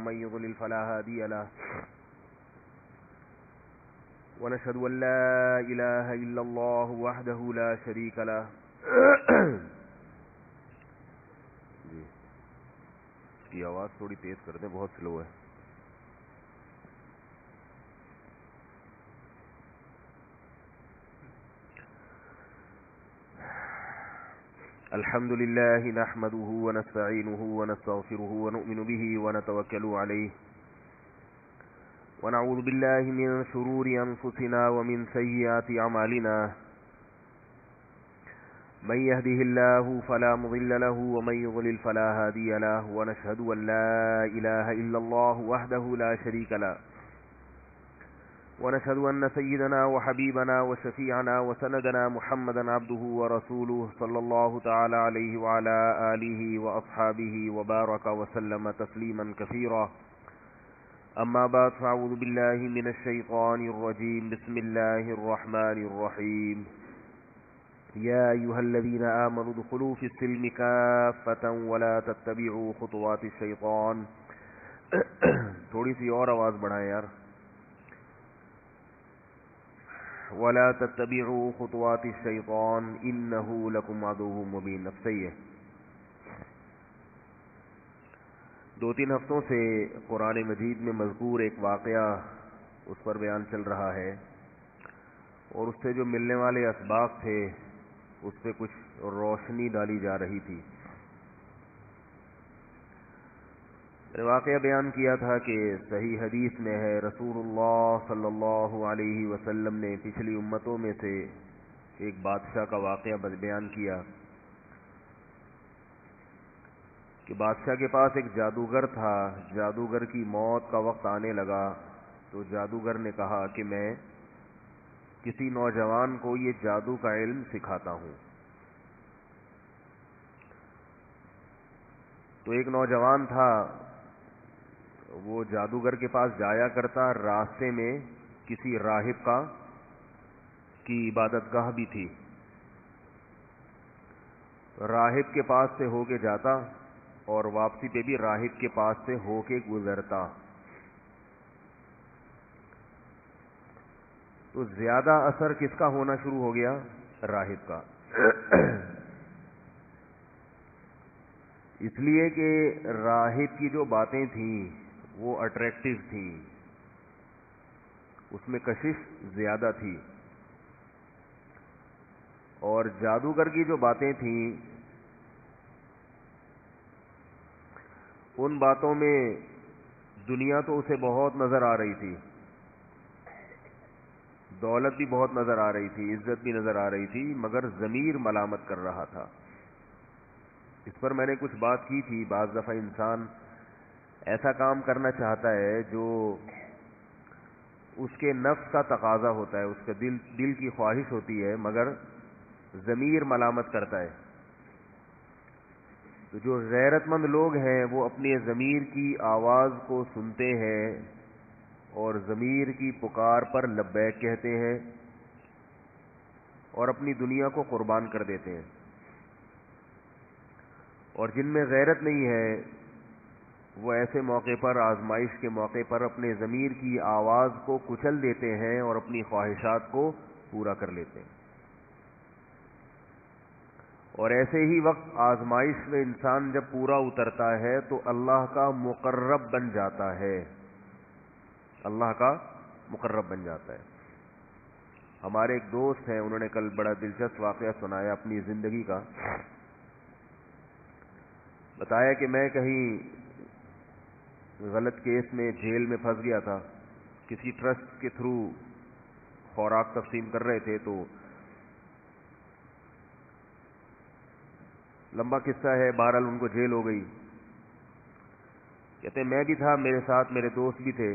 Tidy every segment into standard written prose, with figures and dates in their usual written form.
ومن يضلل فلا هادي له ونشهد أن لا إله إلا الله وحده لا شريك له جی اس کی آواز تھوڑی تیز کر دیں، بہت سلو ہے. الحمد لله نحمده ونستعينه ونستغفره ونؤمن به ونتوكل عليه ونعوذ بالله من شرور أنفسنا ومن سيئات أعمالنا من يهده الله فلا مضل له ومن يضلل فلا هادي له ونشهد أن لا إله إلا الله وحده لا شريك له ونشهد أن سيدنا وحبيبنا وشفيعنا وسندنا محمدا عبده ورسوله صلى الله تعالى عليه وعلى آله وأصحابه وبارك وسلم تسليما كثيرا. أما بعد فأعوذ بالله من الشيطان الرجيم. بسم الله الرحمن الرحيم. يا أيها الذين آمنوا ادخلوا في السلم كافة ولا تتبعوا خطوات الشيطان. تھوڑی سی اور آواز بڑھائیں یار. ولا تتبعوا خطوات الشيطان انه لكم عدو مبين. اب صحیح ہے. 2-3 ہفتوں سے قرآن مجید میں مذکور ایک واقعہ اس پر بیان چل رہا ہے اور اس سے جو ملنے والے اسباب تھے اس پہ کچھ روشنی ڈالی جا رہی تھی. واقعہ بیان کیا تھا کہ صحیح حدیث میں ہے رسول اللہ صلی اللہ علیہ وسلم نے پچھلی امتوں میں سے ایک بادشاہ کا واقعہ بیان کیا کہ بادشاہ کے پاس ایک جادوگر تھا. جادوگر کی موت کا وقت آنے لگا تو جادوگر نے کہا کہ میں کسی نوجوان کو یہ جادو کا علم سکھاتا ہوں. تو ایک نوجوان تھا، وہ جادوگر کے پاس جایا کرتا. راستے میں کسی راہب کی عبادت گاہ بھی تھی. راہب کے پاس سے ہو کے جاتا اور واپسی پہ بھی راہب کے پاس سے ہو کے گزرتا. تو زیادہ اثر کس کا ہونا شروع ہو گیا؟ راہب کا. اس لیے کہ راہب کی جو باتیں تھیں وہ اٹریکٹیو تھیں، اس میں کشش زیادہ تھی. اور جادوگر کی جو باتیں تھیں ان باتوں میں دنیا تو اسے بہت نظر آ رہی تھی، دولت بھی بہت نظر آ رہی تھی، عزت بھی نظر آ رہی تھی، مگر ضمیر ملامت کر رہا تھا. اس پر میں نے کچھ بات کی تھی. بعض دفعہ انسان ایسا کام کرنا چاہتا ہے جو اس کے نفس کا تقاضا ہوتا ہے، اس کے دل کی خواہش ہوتی ہے، مگر ضمیر ملامت کرتا ہے. تو جو غیرت مند لوگ ہیں وہ اپنے ضمیر کی آواز کو سنتے ہیں اور ضمیر کی پکار پر لبیک کہتے ہیں اور اپنی دنیا کو قربان کر دیتے ہیں. اور جن میں غیرت نہیں ہے وہ ایسے موقع پر، آزمائش کے موقع پر، اپنے ضمیر کی آواز کو کچل دیتے ہیں اور اپنی خواہشات کو پورا کر لیتے ہیں. اور ایسے ہی وقت آزمائش میں انسان جب پورا اترتا ہے تو اللہ کا مقرب بن جاتا ہے. اللہ کا مقرب بن جاتا ہے. ہمارے ایک دوست ہیں، انہوں نے کل بڑا دلچسپ واقعہ سنایا اپنی زندگی کا. بتایا کہ میں کہیں غلط کیس میں جیل میں پھنس گیا تھا. کسی ٹرسٹ کے تھرو خوراک تقسیم کر رہے تھے. تو لمبا قصہ ہے، بہرحال ان کو جیل ہو گئی. کہتے ہیں میں بھی تھا، میرے ساتھ میرے دوست بھی تھے.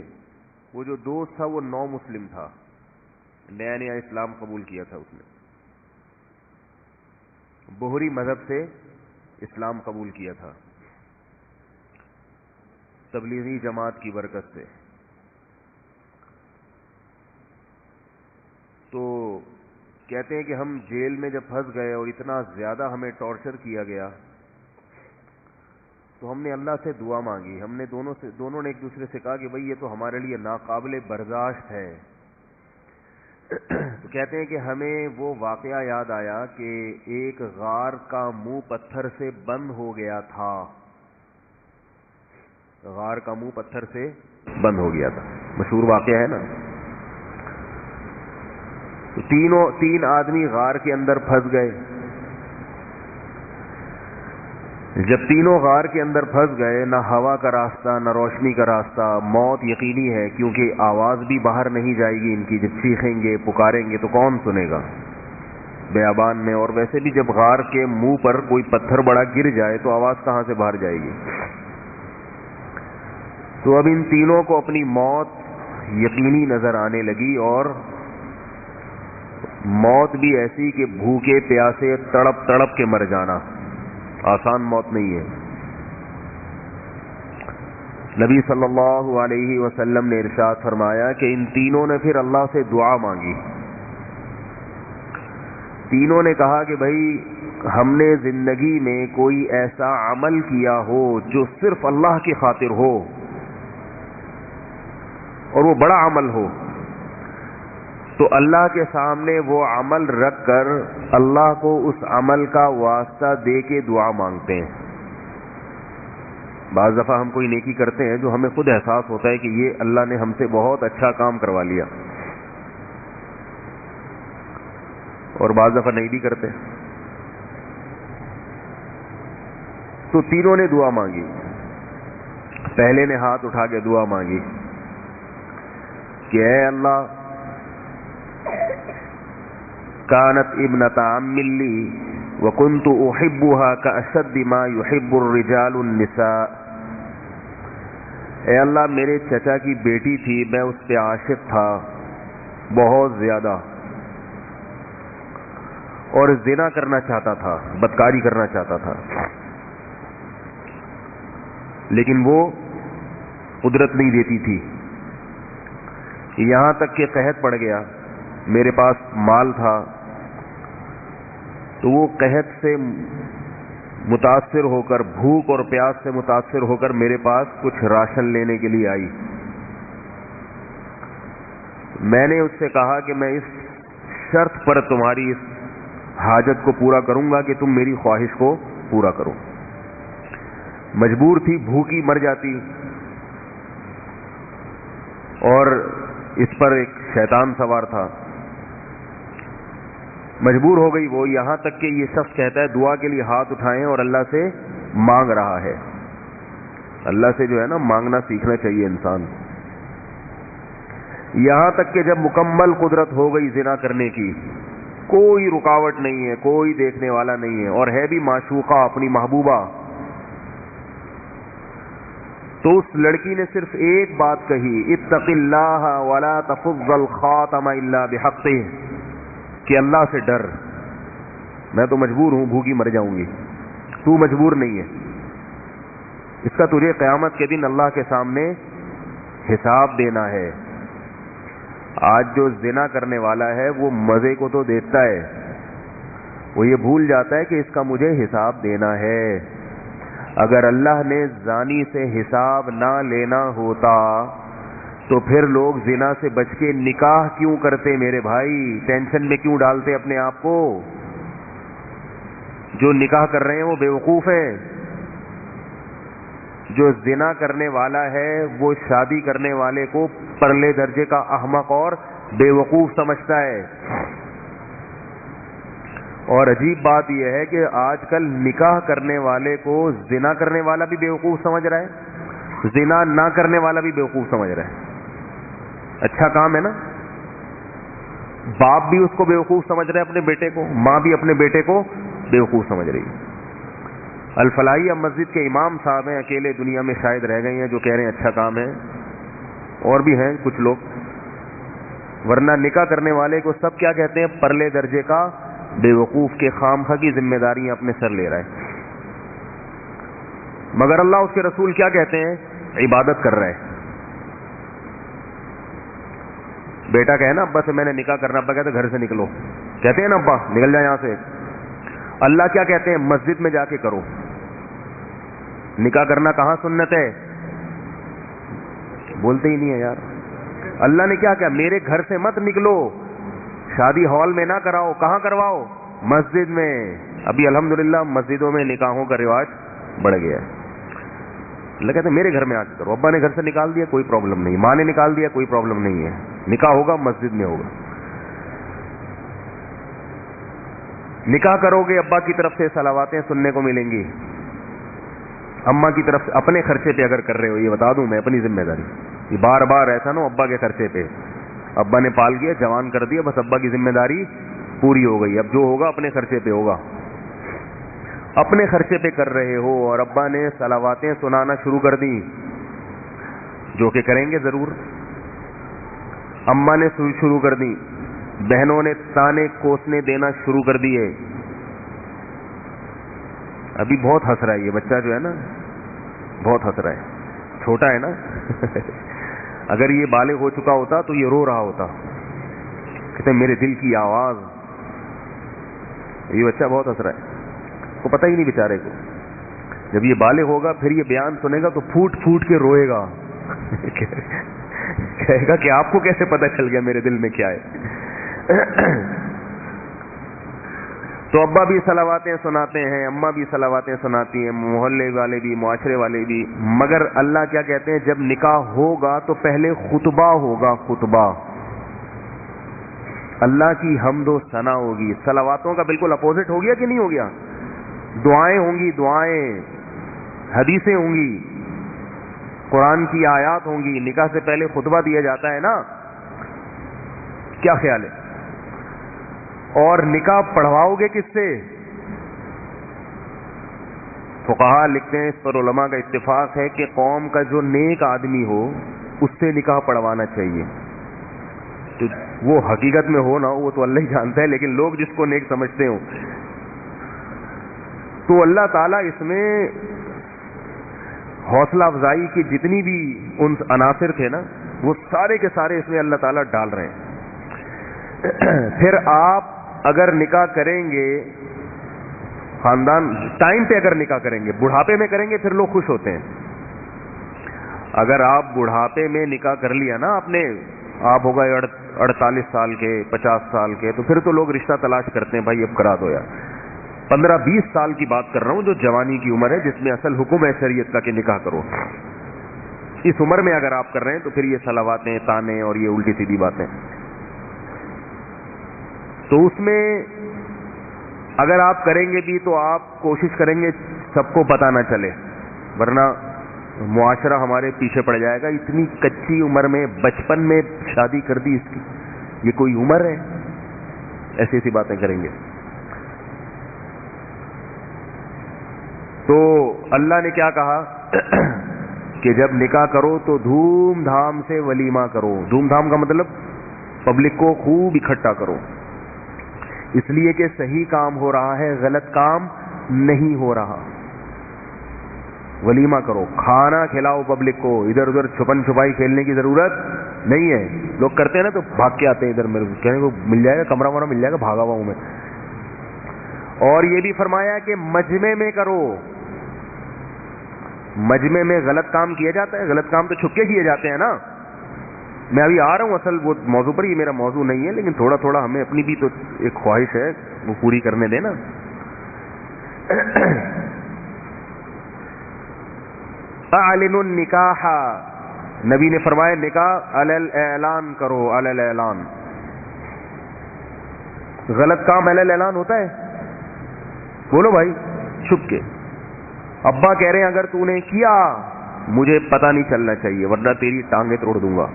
وہ جو دوست تھا وہ نو مسلم تھا، نیا نیا اسلام قبول کیا تھا. اس نے بہری مذہب سے اسلام قبول کیا تھا تبلیغی جماعت کی برکت سے. تو کہتے ہیں کہ ہم جیل میں جب پھنس گئے اور اتنا زیادہ ہمیں ٹارچر کیا گیا تو ہم نے اللہ سے دعا مانگی. ہم نے دونوں نے ایک دوسرے سے کہا کہ بھئی یہ تو ہمارے لیے ناقابل برداشت ہے. تو کہتے ہیں کہ ہمیں وہ واقعہ یاد آیا کہ ایک غار کا منہ پتھر سے بند ہو گیا تھا. غار کا منہ پتھر سے بند ہو گیا تھا, مشہور واقعہ ہے نا. تو تین آدمی غار کے اندر پھنس گئے. جب تینوں غار کے اندر پھنس گئے, نہ ہوا کا راستہ نہ روشنی کا راستہ, موت یقینی ہے کیونکہ آواز بھی باہر نہیں جائے گی ان کی. جب چیخیں گے پکاریں گے تو کون سنے گا بیابان میں, اور ویسے بھی جب غار کے منہ پر کوئی پتھر بڑا گر جائے تو آواز کہاں سے باہر جائے گی. تو اب ان تینوں کو اپنی موت یقینی نظر آنے لگی, اور موت بھی ایسی کہ بھوکے پیاسے تڑپ تڑپ کے مر جانا, آسان موت نہیں ہے. نبی صلی اللہ علیہ وسلم نے ارشاد فرمایا کہ ان تینوں نے پھر اللہ سے دعا مانگی. تینوں نے کہا کہ بھائی ہم نے زندگی میں کوئی ایسا عمل کیا ہو جو صرف اللہ کی خاطر ہو, اور وہ بڑا عمل ہو, تو اللہ کے سامنے وہ عمل رکھ کر اللہ کو اس عمل کا واسطہ دے کے دعا مانگتے ہیں. بعض دفعہ ہم کوئی نیکی کرتے ہیں جو ہمیں خود احساس ہوتا ہے کہ یہ اللہ نے ہم سے بہت اچھا کام کروا لیا, اور بعض دفعہ نہیں بھی کرتے. تو تینوں نے دعا مانگی. پہلے نے ہاتھ اٹھا کے دعا مانگی کہ اے اللہ, کانت ابنۃ عم لی وکنت احبها کاشد ما يحب الرجال النساء. اے اللہ میرے چچا کی بیٹی تھی, میں اس پہ عاشق تھا بہت زیادہ, اور زنا کرنا چاہتا تھا, بدکاری کرنا چاہتا تھا, لیکن وہ قدرت نہیں دیتی تھی. یہاں تک کہ قحط پڑ گیا, میرے پاس مال تھا, تو وہ قحط سے متاثر ہو کر, بھوک اور پیاس سے متاثر ہو کر میرے پاس کچھ راشن لینے کے لیے آئی. میں نے اس سے کہا کہ میں اس شرط پر تمہاری اس حاجت کو پورا کروں گا کہ تم میری خواہش کو پورا کرو. مجبور تھی, بھوکی مر جاتی, اور اس پر ایک شیطان سوار تھا. مجبور ہو گئی وہ, یہاں تک کہ یہ شخص کہتا ہے دعا کے لیے ہاتھ اٹھائیں اور اللہ سے مانگ رہا ہے. اللہ سے جو ہے نا مانگنا سیکھنا چاہیے انسان. یہاں تک کہ جب مکمل قدرت ہو گئی زنا کرنے کی, کوئی رکاوٹ نہیں ہے, کوئی دیکھنے والا نہیں ہے, اور ہے بھی معشوقہ اپنی محبوبہ, تو اس لڑکی نے صرف ایک بات کہی, اتق اللہ ولا تفض الخاتم الا بحقہ, کہ اللہ سے ڈر, میں تو مجبور ہوں, بھوکی مر جاؤں گی, تو مجبور نہیں ہے. اس کا تجھے قیامت کے دن اللہ کے سامنے حساب دینا ہے. آج جو زنا کرنے والا ہے وہ مزے کو تو دیتا ہے, وہ یہ بھول جاتا ہے کہ اس کا مجھے حساب دینا ہے. اگر اللہ نے زانی سے حساب نہ لینا ہوتا تو پھر لوگ زنا سے بچ کے نکاح کیوں کرتے میرے بھائی؟ ٹینشن میں کیوں ڈالتے اپنے آپ کو؟ جو نکاح کر رہے ہیں وہ بیوقوف ہیں. جو زنا کرنے والا ہے وہ شادی کرنے والے کو پرلے درجے کا احمق اور بیوقوف سمجھتا ہے. اور عجیب بات یہ ہے کہ آج کل نکاح کرنے والے کو زنا کرنے والا بھی بیوقوف سمجھ رہا ہے, زنا نہ کرنے والا بھی بیوقوف سمجھ رہا ہے. اچھا کام ہے نا. باپ بھی اس کو بیوقوف سمجھ رہا ہے اپنے بیٹے کو, ماں بھی اپنے بیٹے کو بیوقوف سمجھ رہی ہے. الفلاحیہ مسجد کے امام صاحب ہیں, اکیلے دنیا میں شاید رہ گئے ہیں جو کہہ رہے ہیں اچھا کام ہے, اور بھی ہیں کچھ لوگ, ورنہ نکاح کرنے والے کو سب کیا کہتے ہیں؟ پرلے درجے کا بیوقوف کے خامخواہ کی ذمہ داریاں اپنے سر لے رہا ہے. مگر اللہ اس کے رسول کیا کہتے ہیں؟ عبادت کر رہا ہے. بیٹا کہے نا ابا سے میں نے نکاح کرنا, ابا کہتے گھر سے نکلو, کہتے ہیں نا ابا نکل جائے یہاں سے. اللہ کیا کہتے ہیں؟ مسجد میں جا کے کرو. نکاح کرنا کہاں سنت ہے؟ بولتے ہی نہیں ہے یار. اللہ نے کیا کہا؟ میرے گھر سے مت نکلو, شادی ہال میں نہ کراؤ, کہاں کرواؤ؟ مسجد میں. ابھی الحمدللہ مسجدوں میں نکاحوں کا رواج بڑھ گیا ہے. اللہ کہتے ہیں میرے گھر میں آ کے کرو. ابا نے گھر سے نکال دیا کوئی پرابلم نہیں, ماں نے نکال دیا کوئی پرابلم نہیں ہے, نکاح ہوگا مسجد میں ہوگا. نکاح کرو گے ابا کی طرف سے صلواتیں سننے کو ملیں گی, اماں کی طرف سے اپنے خرچے پہ اگر کر رہے ہو, یہ بتا دوں میں اپنی ذمہ داری, یہ بار بار ایسا نا ابا کے خرچے پہ, ابا نے پال گیا جوان کر دیا, بس ابا کی ذمہ داری پوری ہو گئی, اب جو ہوگا اپنے خرچے پہ ہوگا. اپنے خرچے پہ کر رہے ہو اور ابا نے صلواتیں سنانا شروع کر دی, جو کہ کریں گے ضرور, اماں نے شروع کر دی, بہنوں نے تانے کوسنے دینا شروع کر دیے. ابھی بہت ہنس رہا ہے یہ بچہ جو ہے نا, بہت ہنس رہا ہے, چھوٹا ہے نا. اگر یہ بالغ ہو چکا ہوتا تو یہ رو رہا ہوتا, کہتے میرے دل کی آواز. یہ بچہ بہت ہنس رہا ہے, کو پتہ ہی نہیں بیچارے کو. جب یہ بالغ ہوگا پھر یہ بیان سنے گا تو پھوٹ پھوٹ کے روئے گا, کہے گا کہ آپ کو کیسے پتہ چل گیا میرے دل میں کیا ہے. تو ابا بھی صلواتیں سناتے ہیں, اماں بھی صلواتیں سناتی ہیں, محلے والے بھی, معاشرے والے بھی. مگر اللہ کیا کہتے ہیں, جب نکاح ہوگا تو پہلے خطبہ ہوگا, خطبہ, اللہ کی حمد و ثنا ہوگی. صلواتوں کا بالکل اپوزٹ ہو گیا کہ نہیں ہو گیا؟ دعائیں ہوں گی, دعائیں, حدیثیں ہوں گی, قرآن کی آیات ہوں گی. نکاح سے پہلے خطبہ دیا جاتا ہے نا, کیا خیال ہے؟ اور نکاح پڑھواؤ گے کس سے؟ فقہاء لکھتے ہیں, اس پر علماء کا اتفاق ہے کہ قوم کا جو نیک آدمی ہو اس سے نکاح پڑھوانا چاہیے. تو وہ حقیقت میں ہو نہ ہو وہ تو اللہ ہی جانتا ہے, لیکن لوگ جس کو نیک سمجھتے ہوں, تو اللہ تعالیٰ اس میں حوصلہ افزائی کی جتنی بھی ان عناصر تھے نا, وہ سارے کے سارے اس میں اللہ تعالیٰ ڈال رہے ہیں. پھر آپ اگر نکاح کریں گے, خاندان ٹائم پہ اگر نکاح کریں گے, بڑھاپے میں کریں گے پھر لوگ خوش ہوتے ہیں. اگر آپ بڑھاپے میں نکاح کر لیا نا آپ نے, آپ ہو گئے 48 سال کے, 50 سال کے, تو پھر تو لوگ رشتہ تلاش کرتے ہیں, بھائی اب کرا دو یار. 15-20 سال کی بات کر رہا ہوں, جو جوانی کی عمر ہے, جس میں اصل حکم ہے شریعت کا کہ نکاح کرو. اس عمر میں اگر آپ کر رہے ہیں تو پھر یہ صلواتیں, تانے اور یہ الٹی سیدھی باتیں. تو اس میں اگر آپ کریں گے بھی تو آپ کوشش کریں گے سب کو پتہ نہ چلے, ورنہ معاشرہ ہمارے پیچھے پڑ جائے گا. اتنی کچی عمر میں, بچپن میں شادی کر دی اس کی, یہ کوئی عمر ہے؟ ایسی ایسی باتیں کریں گے. تو اللہ نے کیا کہا کہ جب نکاح کرو تو دھوم دھام سے ولیمہ کرو. دھوم دھام کا مطلب پبلک کو خوب اکٹھا کرو, اس لیے کہ صحیح کام ہو رہا ہے, غلط کام نہیں ہو رہا. ولیمہ کرو, کھانا کھلاؤ پبلک کو, ادھر ادھر چھپن چھپائی کھیلنے کی ضرورت نہیں ہے. لوگ کرتے ہیں نا تو بھاگ کے آتے ہیں ادھر, میرے کہنے کو مل جائے گا, کمرہ ومرہ مل جائے گا, بھاگا ہوا ہوں میں. اور یہ بھی فرمایا کہ مجمع میں کرو. مجمع میں غلط کام کیا جاتا ہے, غلط کام تو چھپ کے کیے جاتے ہیں نا. میں ابھی آ رہا ہوں اصل وہ موضوع پر, یہ میرا موضوع نہیں ہے, لیکن تھوڑا تھوڑا ہمیں اپنی بھی تو ایک خواہش ہے وہ پوری کرنے دینا. اعلنوا النکاح, نبی نے فرمایا نکاح علی الاعلان کرو, علی الاعلان. غلط کام علی الاعلان ہوتا ہے؟ بولو بھائی, چھپ کے. ابا کہہ رہے ہیں اگر تو نے کیا مجھے پتہ نہیں چلنا چاہیے ورنہ تیری ٹانگیں توڑ دوں گا.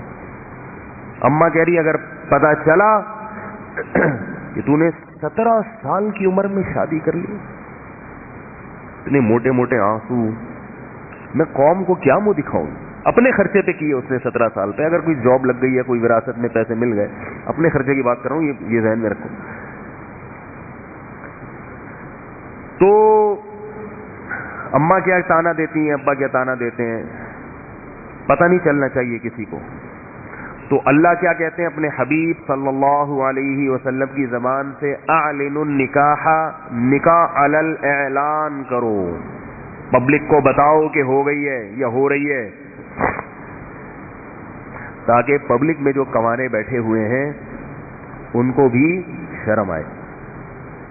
اماں کہہ رہی اگر پتہ چلا کہ تو نے 17 سال کی عمر میں شادی کر لی, اتنے موٹے موٹے آنسو, میں قوم کو کیا منہ دکھاؤں. اپنے خرچے پہ کیے اس نے 17 سال پہ, اگر کوئی جاب لگ گئی ہے, کوئی وراثت میں پیسے مل گئے, اپنے خرچے کی بات کر رہا ہوں, یہ ذہن میں رکھو. تو اماں کیا تانا دیتی ہیں, ابا کیا تانا دیتے ہیں, پتہ نہیں چلنا چاہیے کسی کو. تو اللہ کیا کہتے ہیں اپنے حبیب صلی اللہ علیہ وسلم کی زبان سے, اعلنوا النکاح, نکاح علی الاعلان کرو. پبلک کو بتاؤ کہ ہو گئی ہے یا ہو رہی ہے، تاکہ پبلک میں جو کمانے بیٹھے ہوئے ہیں ان کو بھی شرم آئے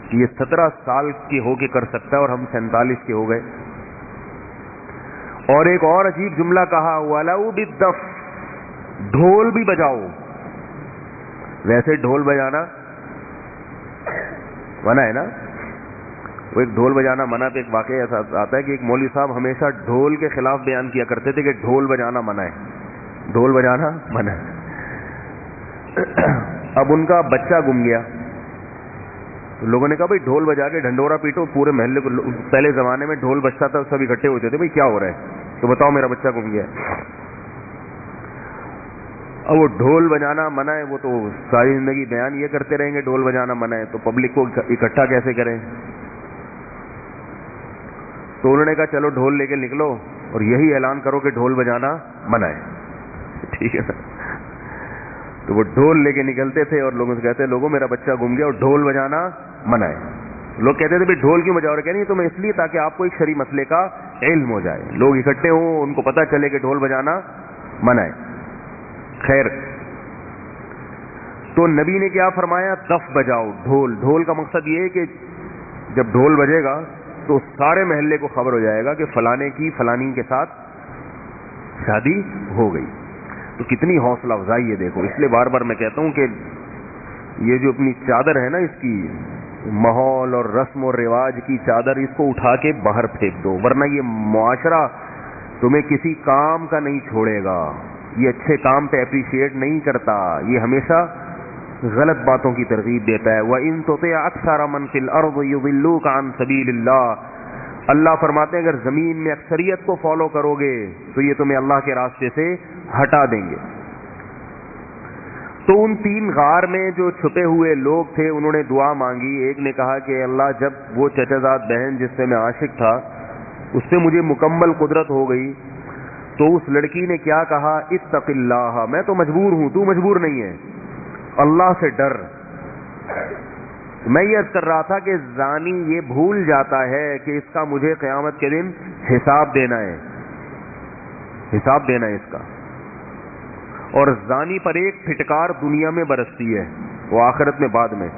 کہ یہ 17 سال کے ہو کے کر سکتا ہے اور ہم 47 کے ہو گئے. اور ایک اور عجیب جملہ کہا، وَلَوْ بِالدَّفْ، ڈھول بھی بجاؤ. ویسے ڈھول بجانا منع ہے نا، وہ ایک ڈھول بجانا منع پہ ایک واقعہ ایسا آتا ہے کہ ایک مولوی صاحب ہمیشہ ڈھول کے خلاف بیان کیا کرتے تھے کہ ڈھول بجانا منع ہے، ڈھول بجانا منع ہے. اب ان کا بچہ گم گیا تو لوگوں نے کہا بھائی ڈھول بجا کے ڈھنڈورا پیٹو پورے محلے کو. پہلے زمانے میں ڈھول بجتا تھا سب اکٹھے ہوتے تھے، بھائی کیا ہو رہا ہے تو بتاؤ میرا بچہ گم گیا. اب وہ ڈھول بجانا منع ہے، وہ تو ساری زندگی بیان یہ کرتے رہیں گے ڈھول بجانا منع ہے، تو پبلک کو اکٹھا کیسے کریں؟ تو انہوں نے کہا چلو ڈھول لے کے نکلو اور یہی اعلان کرو کہ ڈھول بجانا منع ہے. ٹھیک ہے نا؟ تو وہ ڈھول لے کے نکلتے تھے اور لوگوں سے کہتے لوگوں میرا بچہ گم گیا اور ڈھول بجانا منع ہے. لوگ کہتے تھے بھائی ڈھول کیوں بجاؤ رہے؟ کہ نہیں تمہیں اس لیے تاکہ آپ کو ایک شرعی مسئلے کا علم ہو جائے، لوگ اکٹھے ہوں ان کو پتہ چلے کہ ڈھول بجانا منع ہے. خیر، تو نبی نے کیا فرمایا؟ دف بجاؤ، ڈھول. ڈھول کا مقصد یہ ہے کہ جب ڈھول بجے گا تو سارے محلے کو خبر ہو جائے گا کہ فلانے کی فلانی کے ساتھ شادی ہو گئی. تو کتنی حوصلہ افزائی ہے دیکھو. اس لیے بار بار میں کہتا ہوں کہ یہ جو اپنی چادر ہے نا، اس کی ماحول اور رسم و رواج کی چادر، اس کو اٹھا کے باہر پھینک دو، ورنہ یہ معاشرہ تمہیں کسی کام کا نہیں چھوڑے گا. یہ اچھے کام پہ اپریشیٹ نہیں کرتا، یہ ہمیشہ غلط باتوں کی ترغیب دیتا ہے. وَإِن تُطِعْ أَكْثَرَ مَن فِي الْأَرْضِ يُضِلُّوكَ عَن سَبِيلِ اللَّهِ، اللہ فرماتے ہیں اگر زمین میں اکثریت کو فالو کرو گے تو یہ تمہیں اللہ کے راستے سے ہٹا دیں گے. تو ان 3 غار میں جو چھپے ہوئے لوگ تھے انہوں نے دعا مانگی. ایک نے کہا کہ اللہ جب وہ چچا زاد بہن جس سے میں عاشق تھا اس سے مجھے مکمل قدرت ہو گئی تو اس لڑکی نے کیا کہا؟ اتق اللہ، میں تو مجبور ہوں، تو مجبور نہیں ہے، اللہ سے ڈر. میں یہ عرض کر رہا تھا کہ زانی یہ بھول جاتا ہے کہ اس کا مجھے قیامت کے دن حساب دینا ہے، حساب دینا ہے اس کا. اور زانی پر ایک پھٹکار دنیا میں برستی ہے، وہ آخرت میں بعد میں،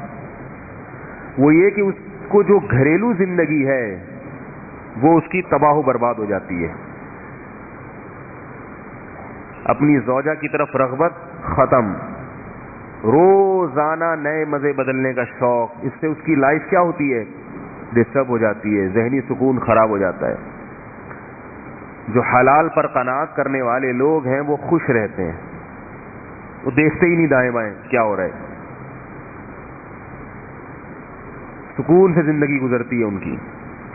وہ یہ کہ اس کو جو گھریلو زندگی ہے وہ اس کی تباہ و برباد ہو جاتی ہے. اپنی زوجہ کی طرف رغبت ختم، روزانہ نئے مزے بدلنے کا شوق، اس سے اس کی لائف کیا ہوتی ہے؟ ڈسٹرب ہو جاتی ہے، ذہنی سکون خراب ہو جاتا ہے. جو حلال پر قناعت کرنے والے لوگ ہیں وہ خوش رہتے ہیں، وہ دیکھتے ہی نہیں دائیں بائیں کیا ہو رہا ہے، سکون سے زندگی گزرتی ہے ان کی.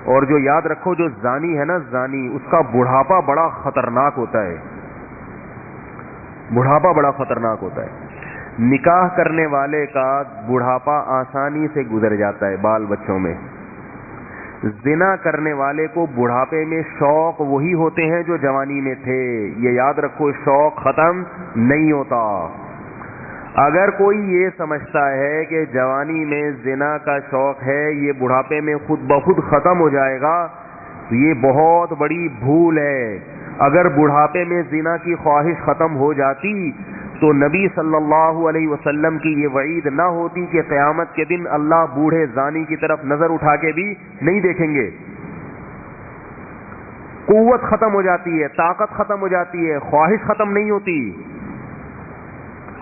اور جو یاد رکھو جو زانی ہے نا، زانی، اس کا بڑھاپا بڑا خطرناک ہوتا ہے، بڑھاپا بڑا خطرناک ہوتا ہے. نکاح کرنے والے کا بڑھاپا آسانی سے گزر جاتا ہے بال بچوں میں. زنا کرنے والے کو بڑھاپے میں شوق وہی ہوتے ہیں جو جوانی میں تھے. یہ یاد رکھو، شوق ختم نہیں ہوتا. اگر کوئی یہ سمجھتا ہے کہ جوانی میں زنا کا شوق ہے یہ بڑھاپے میں خود بخود ختم ہو جائے گا تو یہ بہت بڑی بھول ہے. اگر بڑھاپے میں زنا کی خواہش ختم ہو جاتی تو نبی صلی اللہ علیہ وسلم کی یہ وعید نہ ہوتی کہ قیامت کے دن اللہ بوڑھے زانی کی طرف نظر اٹھا کے بھی نہیں دیکھیں گے. قوت ختم ہو جاتی ہے، طاقت ختم ہو جاتی ہے، خواہش ختم نہیں ہوتی.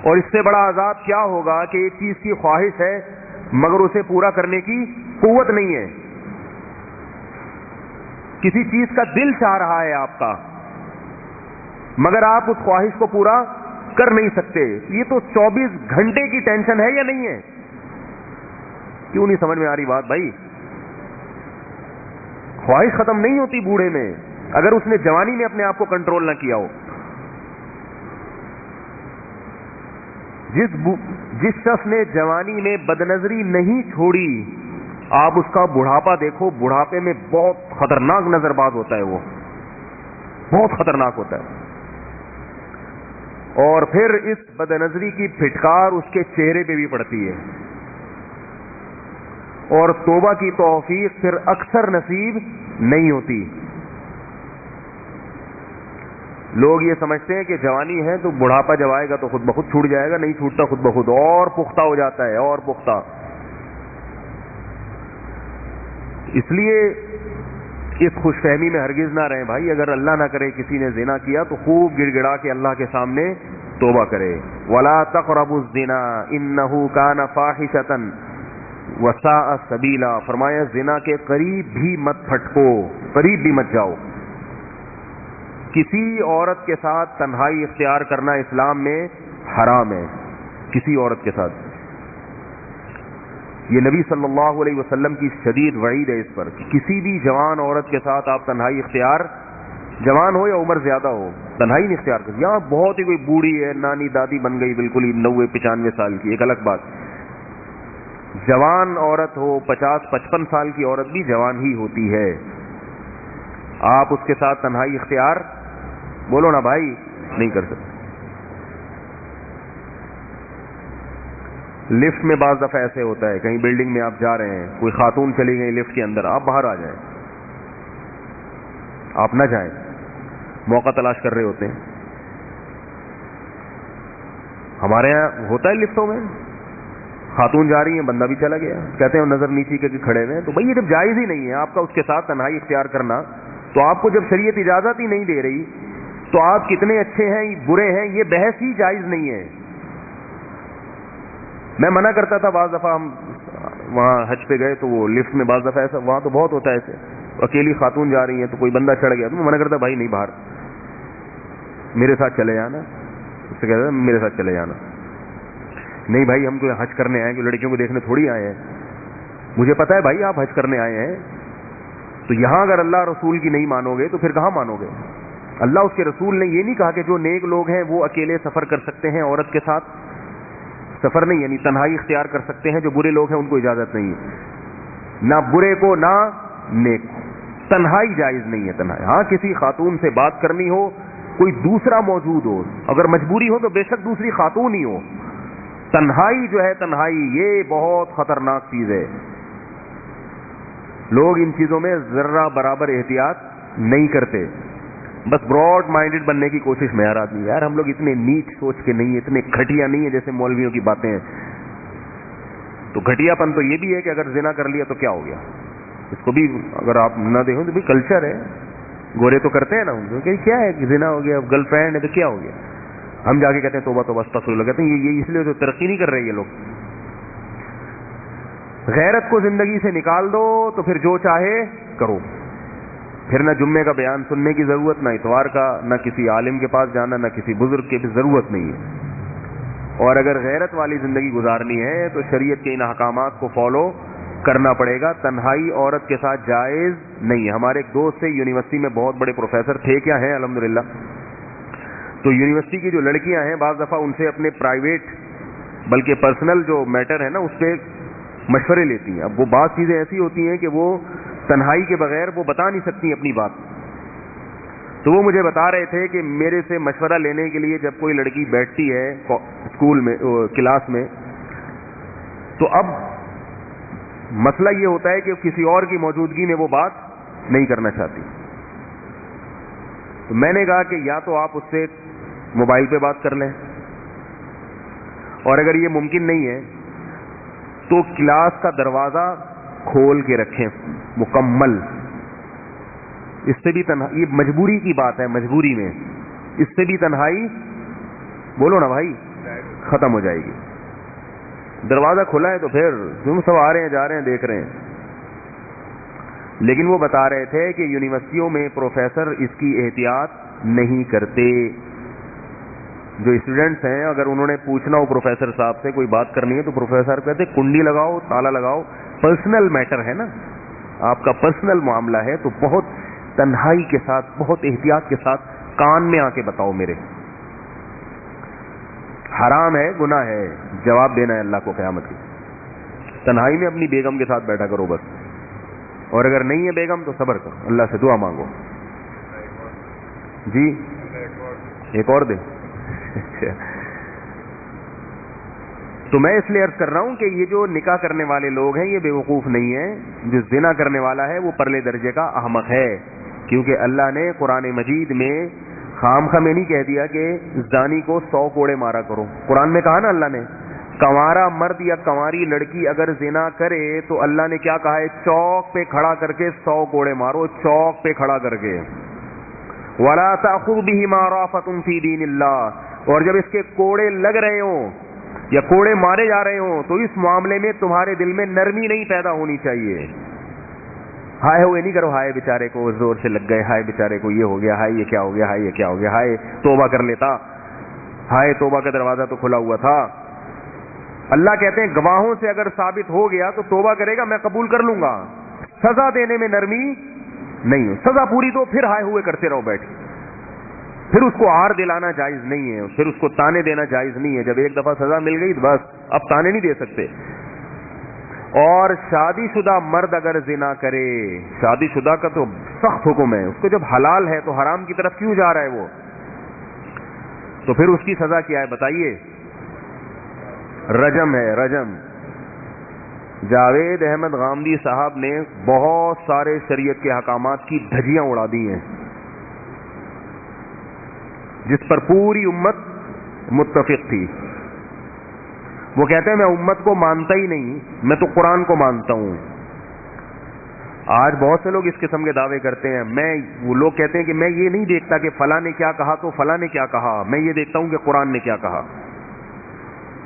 اور اس سے بڑا عذاب کیا ہوگا کہ ایک چیز کی خواہش ہے مگر اسے پورا کرنے کی قوت نہیں ہے. کسی چیز کا دل چاہ رہا ہے آپ کا مگر آپ اس خواہش کو پورا کر نہیں سکتے. یہ تو 24 گھنٹے کی ٹینشن ہے یا نہیں ہے؟ کیوں نہیں سمجھ میں آ رہی بات بھائی؟ خواہش ختم نہیں ہوتی بوڑھے میں اگر اس نے جوانی میں اپنے آپ کو کنٹرول نہ کیا ہو. جس شخص نے جوانی میں بدنظری نہیں چھوڑی، آپ اس کا بڑھاپا دیکھو، بڑھاپے میں بہت خطرناک نظر باز ہوتا ہے، وہ بہت خطرناک ہوتا ہے. اور پھر اس بدنظری کی پھٹکار اس کے چہرے پہ بھی پڑتی ہے اور توبہ کی توفیق پھر اکثر نصیب نہیں ہوتی. لوگ یہ سمجھتے ہیں کہ جوانی ہے تو بڑھاپا جب آئے گا تو خود بخود چھوٹ جائے گا. نہیں چھوٹتا, خود بخود اور پختہ ہو جاتا ہے, اور پختہ. اس لیے اس خوش فہمی میں ہرگز نہ رہیں بھائی. اگر اللہ نہ کرے کسی نے زنا کیا تو خوب گڑ گڑا کے اللہ کے سامنے توبہ کرے. وَلَا تَقْرَبُوا الزِّنَا إِنَّهُ كَانَ فَاحِشَةً وَسَاءَ سَبِيلًا. فرمایا زنا کے قریب بھی مت پھٹکو, قریب بھی مت جاؤ. کسی عورت کے ساتھ تنہائی اختیار کرنا اسلام میں حرام ہے, کسی عورت کے ساتھ. یہ نبی صلی اللہ علیہ وسلم کی شدید وعید ہے اس پر کہ کسی بھی جوان عورت کے ساتھ آپ تنہائی اختیار, جوان ہو یا عمر زیادہ ہو, تنہائی نہیں اختیار کر. یہاں بہت ہی کوئی بوڑھی ہے, نانی دادی بن گئی بالکل ہی 90-95 سال کی, ایک الگ بات. جوان عورت ہو, 50-55 سال کی عورت بھی جوان ہی ہوتی ہے. آپ اس کے ساتھ تنہائی اختیار, بولو نا بھائی, نہیں کر سکتے. لفٹ میں بعض دفعہ ایسے ہوتا ہے, کہیں بلڈنگ میں آپ جا رہے ہیں, کوئی خاتون چلی گئی لفٹ کے اندر, آپ باہر آ جائیں, آپ نہ جائیں, موقع تلاش کر رہے ہوتے ہیں. ہمارے یہاں ہوتا ہے لفٹوں میں خاتون جا رہی ہیں, بندہ بھی چلا گیا, کہتے ہیں نظر نیچی کر کے کھڑے ہوئے. تو بھائی یہ جب جائز ہی نہیں ہے آپ کا اس کے ساتھ تنہائی اختیار کرنا, تو آپ کو جب شریعت اجازت ہی نہیں دے رہی تو آپ کتنے اچھے ہیں برے ہیں, یہ بحث ہی جائز نہیں ہے. میں منع کرتا تھا بعض دفعہ, ہم وہاں حج پہ گئے تو وہ لفٹ میں بعض دفعہ ایسا, وہاں تو بہت ہوتا ہے ایسے, اکیلی خاتون جا رہی ہیں تو کوئی بندہ چڑھ گیا تو میں منع کرتا, بھائی نہیں, باہر میرے ساتھ چلے جانا. اس سے کہتا میرے ساتھ چلے جانا. نہیں بھائی ہم کوئی حج کرنے آئے ہیں, لڑکیوں کو دیکھنے تھوڑی آئے ہیں. مجھے پتا ہے بھائی آپ حج کرنے آئے ہیں, تو یہاں اگر اللہ رسول کی نہیں مانو گے تو پھر کہاں مانو گے؟ اللہ اس کے رسول نے یہ نہیں کہا کہ جو نیک لوگ ہیں وہ اکیلے سفر کر سکتے ہیں, عورت کے ساتھ سفر نہیں, یعنی تنہائی اختیار کر سکتے ہیں. جو برے لوگ ہیں ان کو اجازت نہیں ہے, نہ برے کو نہ نیک کو. تنہائی جائز نہیں ہے تنہائی. ہاں کسی خاتون سے بات کرنی ہو, کوئی دوسرا موجود ہو, اگر مجبوری ہو تو بے شک دوسری خاتون ہی ہو. تنہائی جو ہے تنہائی یہ بہت خطرناک چیز ہے. لوگ ان چیزوں میں ذرہ برابر احتیاط نہیں کرتے, بس براڈ مائنڈڈ بننے کی کوشش میں. یار آدمی, یار ہم لوگ اتنے نیچ سوچ کے نہیں, اتنے گھٹیا نہیں ہے جیسے مولویوں کی باتیں ہیں. تو گھٹیا پن تو یہ بھی ہے کہ اگر زنا کر لیا تو کیا ہو گیا, اس کو بھی اگر آپ نہ دیکھو تو بھی کلچر ہے, گورے تو کرتے ہیں نا, ان کو کہ کیا ہے زنا ہو گیا, گرل فرینڈ ہے تو کیا ہو گیا. ہم جا کے کہتے ہیں توبہ توبہ استغفر اللہ, کہتے ہیں یہ اس لیے تو ترقی نہیں کر رہے یہ لوگ. غیرت کو زندگی سے نکال دو تو پھر جو چاہے کرو. پھر نہ جمعے کا بیان سننے کی ضرورت, نہ اتوار کا, نہ کسی عالم کے پاس جانا, نہ کسی بزرگ کی بھی ضرورت نہیں ہے. اور اگر غیرت والی زندگی گزارنی ہے تو شریعت کے ان احکامات کو فالو کرنا پڑے گا. تنہائی عورت کے ساتھ جائز نہیں ہے. ہمارے ایک دوست سے یونیورسٹی میں بہت بڑے پروفیسر تھے, کیا ہیں الحمدللہ, تو یونیورسٹی کی جو لڑکیاں ہیں بعض دفعہ ان سے اپنے پرائیویٹ بلکہ پرسنل جو میٹر ہے نا اس پہ مشورے لیتی ہیں. اب وہ بعض چیزیں ایسی ہوتی ہیں کہ وہ تنہائی کے بغیر وہ بتا نہیں سکتی اپنی بات. تو وہ مجھے بتا رہے تھے کہ میرے سے مشورہ لینے کے لیے جب کوئی لڑکی بیٹھتی ہے اسکول میں, کلاس میں, تو اب مسئلہ یہ ہوتا ہے کہ کسی اور کی موجودگی میں وہ بات نہیں کرنا چاہتی. تو میں نے کہا کہ یا تو آپ اس سے موبائل پہ بات کر لیں, اور اگر یہ ممکن نہیں ہے تو کلاس کا دروازہ کھول کے رکھیں مکمل. اس سے بھی تنہائی, یہ مجبوری کی بات ہے, مجبوری میں اس سے بھی تنہائی, بولو نا بھائی, ختم ہو جائے گی. دروازہ کھلا ہے تو پھر تم سب آ رہے ہیں جا رہے ہیں دیکھ رہے ہیں. لیکن وہ بتا رہے تھے کہ یونیورسٹیوں میں پروفیسر اس کی احتیاط نہیں کرتے. جو اسٹوڈنٹس ہیں اگر انہوں نے پوچھنا ہو پروفیسر صاحب سے کوئی بات کرنی ہے تو پروفیسر کہتے کنڈی لگاؤ, تالا لگاؤ, پرسنل میٹر ہے نا, آپ کا پرسنل معاملہ ہے, تو بہت تنہائی کے ساتھ, بہت احتیاط کے ساتھ کان میں آ کے بتاؤ میرے. حرام ہے, گناہ ہے, جواب دینا ہے اللہ کو قیامت کی. تنہائی میں اپنی بیگم کے ساتھ بیٹھا کرو بس, اور اگر نہیں ہے بیگم تو صبر کرو, اللہ سے دعا مانگو. جی ایک اور دے. تو میں اس لیے عرض کر رہا ہوں کہ یہ جو نکاح کرنے والے لوگ ہیں یہ بیوقوف نہیں ہیں. جو زنا کرنے والا ہے وہ پرلے درجے کا احمق ہے, کیونکہ اللہ نے قرآن مجید میں خام خواہ میں نہیں کہہ دیا کہ زانی کو 100 کوڑے مارا کرو. قرآن میں کہا نا اللہ نے, کنوارا مرد یا کنواری لڑکی اگر زنا کرے تو اللہ نے کیا کہا ہے, چوک پہ کھڑا کر کے 100 کوڑے مارو, چوک پہ کھڑا کر کے. وَلَا تَأْخُذْ بِهِمَا رَأْفَةٌ فِي دِينِ اللَّهِ, اور جب اس کے کوڑے لگ رہے ہوں یا کوڑے مارے جا رہے ہوں تو اس معاملے میں تمہارے دل میں نرمی نہیں پیدا ہونی چاہیے. ہائے ہوئے نہیں کرو, ہائے بیچارے کو زور سے لگ گئے, ہائے بیچارے کو یہ ہو گیا, ہائے یہ کیا ہو گیا, ہائے یہ کیا ہو گیا, ہائے توبہ کر لیتا, ہائے توبہ کا دروازہ تو کھلا ہوا تھا. اللہ کہتے ہیں گواہوں سے اگر ثابت ہو گیا تو توبہ کرے گا, میں قبول کر لوں گا. سزا دینے میں نرمی نہیں ہو, سزا پوری دو پھر ہائے ہوئے کرتے رہو بیٹھ, پھر اس کو آر دلانا جائز نہیں ہے, پھر اس کو تانے دینا جائز نہیں ہے. جب ایک دفعہ سزا مل گئی تو بس اب تانے نہیں دے سکتے. اور شادی شدہ مرد اگر زنا کرے, شادی شدہ کا تو سخت حکم ہے, اس کو جب حلال ہے تو حرام کی طرف کیوں جا رہا ہے وہ, تو پھر اس کی سزا کیا ہے بتائیے؟ رجم ہے, رجم. جاوید احمد غامدی صاحب نے بہت سارے شریعت کے احکامات کی دھجیاں اڑا دی ہیں جس پر پوری امت متفق تھی. وہ کہتے ہیں میں امت کو مانتا ہی نہیں, میں تو قرآن کو مانتا ہوں. آج بہت سے لوگ اس قسم کے دعوے کرتے ہیں. وہ لوگ کہتے ہیں کہ میں یہ نہیں دیکھتا کہ فلاں نے کیا کہا تو فلاں نے کیا کہا, میں یہ دیکھتا ہوں کہ قرآن نے کیا کہا.